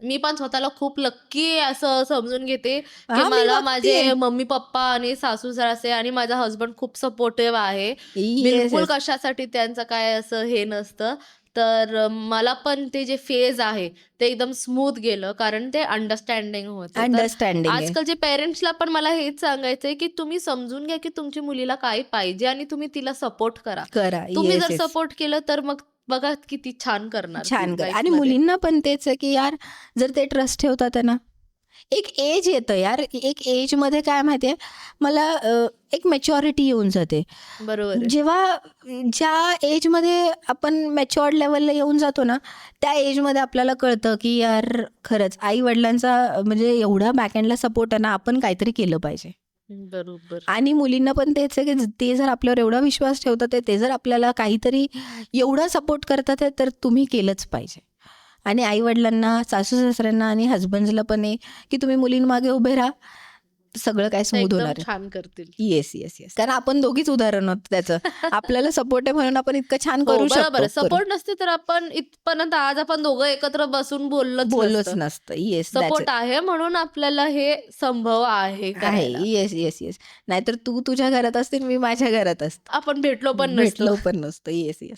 A: मी पण स्वतःला खूप लक्की असं समजून घेते की
B: हा, मी
A: मला
B: बघतेय.
A: माझे मम्मी पप्पा आणि सासू सासरे आणि माझा हसबंड खूप सपोर्टिव्ह आहे.
B: येस
A: बिलकुल
B: येस
A: कशासाठी त्यांचं काय असं हे नसतं. तर मला पण ते जे फेज आहे ते एकदम स्मूथ गेलं कारण ते अंडरस्टँडिंग होते. तर
B: अंडरस्टँडिंग आहे.
A: आजकालचे पेरेंट्सला पण मला हेच सांगायचंय की तुम्ही समजून घ्या की तुमच्या मुलीला काय पाहिजे आणि तुम्ही तिला सपोर्ट करा.
B: करा.
A: तुम्ही
B: येस
A: जर
B: येस
A: सपोर्ट केलं तर मग बघा किती छान करणार ती
B: छान कर. आणि
A: लाईफमध्ये.
B: मुलींना पण तेच आहे की यार जर ते ट्रस्ट ठेवतात आहे ना, एक एज येतं यार, एक एज मध्ये काय माहितीये मला, एक मॅच्युरिटी येऊन जाते.
A: बरोबर आहे.
B: जेव्हा ज्या एजमध्ये आपण मॅच्युअर्ड लेवलला येऊन जातो ना, त्या एजमध्ये आपल्याला कळतं की यार खरंच आई वडिलांचा म्हणजे एवढा बॅकएंडला सपोर्ट आहे ना, आपण काहीतरी केलं पाहिजे.
A: बरोबर.
B: आणि मुलींना पण तेच आहे की ते जर आपल्यावर एवढा विश्वास ठेवतात आहे, ते जर आपल्याला काहीतरी एवढा सपोर्ट करतात आहे, तर तुम्ही केलंच पाहिजे. आणि आई वडिलांना, सासू सासऱ्यांना आणि हजबंड्सला पण आहे की तुम्ही मुलींमागे उभे राहा, सगळं काय स्मूथ
A: एकदम
B: होणार आहे.
A: छान करतील.
B: येस येस येस, कारण आपण दोघीच उदाहरण आहोत त्याचं. आपल्याला सपोर्ट आहे म्हणून आपण इतकं छान
A: हो,
B: करू
A: बरोबर आहे.
B: शकतो.
A: सपोर्ट नसते तर आपण इथपर्यंत आज आपण दोघं एकत्र बसून बोललोच
B: बोललोच
A: नसतं.
B: नसतं. येस, दॅट्स
A: सपोर्ट आहे म्हणून आपल्याला हे संभव आहे
B: आहे.
A: करायला.
B: Yes yes yes. नाहीतर तू तुझ्या घरात असते, मी माझ्या घरात असते,
A: आपण भेटलो पण नसतो.
B: भेटलो पण नसतं. Yes yes.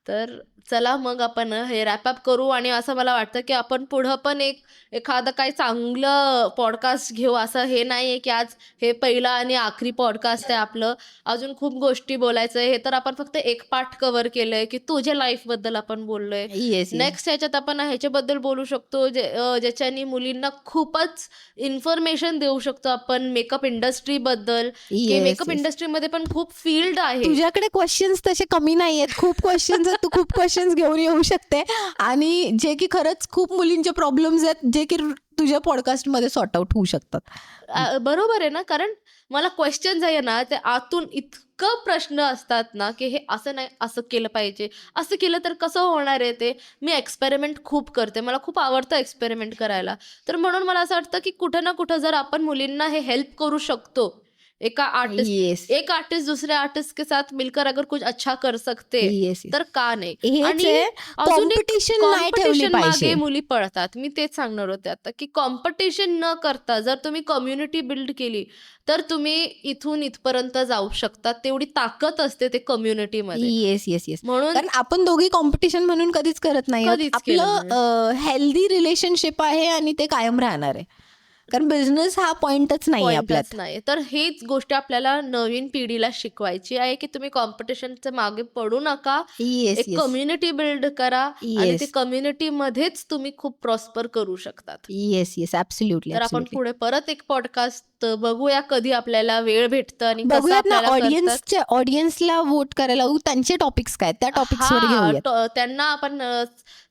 A: तर चला मग आपण हे रॅपअप करू आणि असं मला वाटतं की आपण पुढं पण एखादं काही चांगलं पॉडकास्ट घेऊ. असं हे नाही आहे की आज हे पहिलं आणि आखरी पॉडकास्ट आहे आपलं. अजून खूप गोष्टी बोलायचं आहे. हे तर आपण फक्त एक पार्ट कव्हर केलंय की तुझ्या लाईफबद्दल आपण बोललोय.
B: Yes yes.
A: नेक्स्ट ह्याच्यात आपण ह्याच्याबद्दल बोलू शकतो ज्याच्यानी मुलींना खूपच इन्फॉर्मेशन देऊ शकतो आपण मेकअप इंडस्ट्रीबद्दल, की
B: येस
A: मेकअप
B: येस.
A: इंडस्ट्रीमध्ये पण खूप फील्ड आहे.
B: तुझ्याकडे क्वेश्चन्स तसे कमी नाही आहेत. खूप क्वेश्चन्स आहेत. तू खूप क्वेश्चन्स घेऊन येऊ शकते, आणि जे की खरंच खूप मुलींचे प्रॉब्लेम्स आहेत, जे की तुझ्या पॉडकास्टमध्ये सॉर्ट आउट होऊ शकतात.
A: बरोबर आहे ना, कारण मला क्वेश्चन्स आहे ना ते आतून इतकं प्रश्न असतात ना की हे असं नाही, असं केलं पाहिजे, असं केलं तर कसं होणार आहे ते. मी एक्सपेरिमेंट खूप करते, मला खूप आवडतं एक्सपेरिमेंट करायला. तर म्हणून मला असं वाटतं की कुठं ना कुठं जर आपण मुलींना हे हेल्प करू शकतो, एक आर्टिस्ट दूसरे आर्टिस्ट के साथ मिलकर अगर कुछ अच्छा कर सकते
B: येस
A: तर का नाही.
B: हेच
A: आणि
B: आहे,
A: अजून एक
B: कॉम्पिटिशन नाही ठेवली
A: कॉम्पिटिशन
B: पाहिजे.
A: मागे मुली पळतात. मी तेच सांगणार होते आता की कॉम्पिटिशन न करता जर तुम्ही कम्युनिटी बिल्ड केली तर तुम्ही इथून इथपर्यंत जाऊ शकता. तेवढी ताकद असते ते कम्युनिटीमध्ये.
B: Yes yes yes.
A: म्हणून
B: कारण आपण दोघी कॉम्पिटिशन म्हणून कधीच करत नाही आहोत.
A: कधीच केलं
B: आपलं हेल्दी रिलेशनशिप आहे आणि ते कायम राहणार आहे. कारण बिझनेस हा पॉइंटच नाही
A: पॉइंटच
B: आपल्यात.
A: नाही. तर हीच गोष्ट आपल्याला नवीन पिढीला शिकवायची आहे की तुम्ही कॉम्पिटिशनच्या मागे पडू नका.
B: येस
A: एक
B: येस
A: कम्युनिटी बिल्ड करा आणि
B: येस
A: ते कम्युनिटीमध्येच तुम्ही खूप प्रॉस्पर करू शकतात.
B: Yes yes. ऍब्सोल्युटली
A: तर आपण
B: ऍब्सोल्युटली.
A: पुढे परत एक पॉडकास्ट बघूया कधी आपल्याला वेळ भेटतं आणि कसं
B: बघूयात ना,
A: आपल्याला करतात.
B: ऑडियन्सला वोट करायला लावू. त्यांचे टॉपिक्स काय, त्या टॉपिक्सवर घेऊयात.
A: त्यांना आपण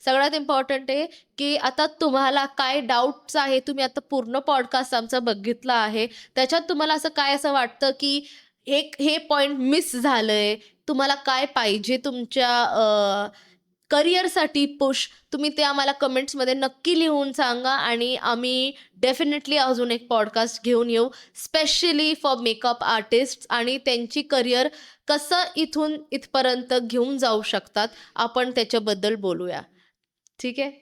A: सगळ्यात इम्पॉर्टंट आहे की आता तुम्हाला काय डाऊट्स आहे. तुम्ही आता पूर्ण पॉडकास्ट आमचा बघितला आहे. त्याच्यात तुम्हाला असं काय असं वाटतं की हे पॉइंट मिस झालंय. तुम्हाला काय पाहिजे तुमच्या करिअरसाठी पुश, तुम्ही ते आम्हाला कमेंट्समध्ये नक्की लिहून सांगा आणि आम्ही डेफिनेटली अजून एक पॉडकास्ट घेऊन येऊ स्पेशली फॉर मेकअप आर्टिस्ट आणि त्यांची करिअर कसं इथून इथपर्यंत घेऊन जाऊ शकतात आपण त्याच्याबद्दल बोलूया. ठीक आहे.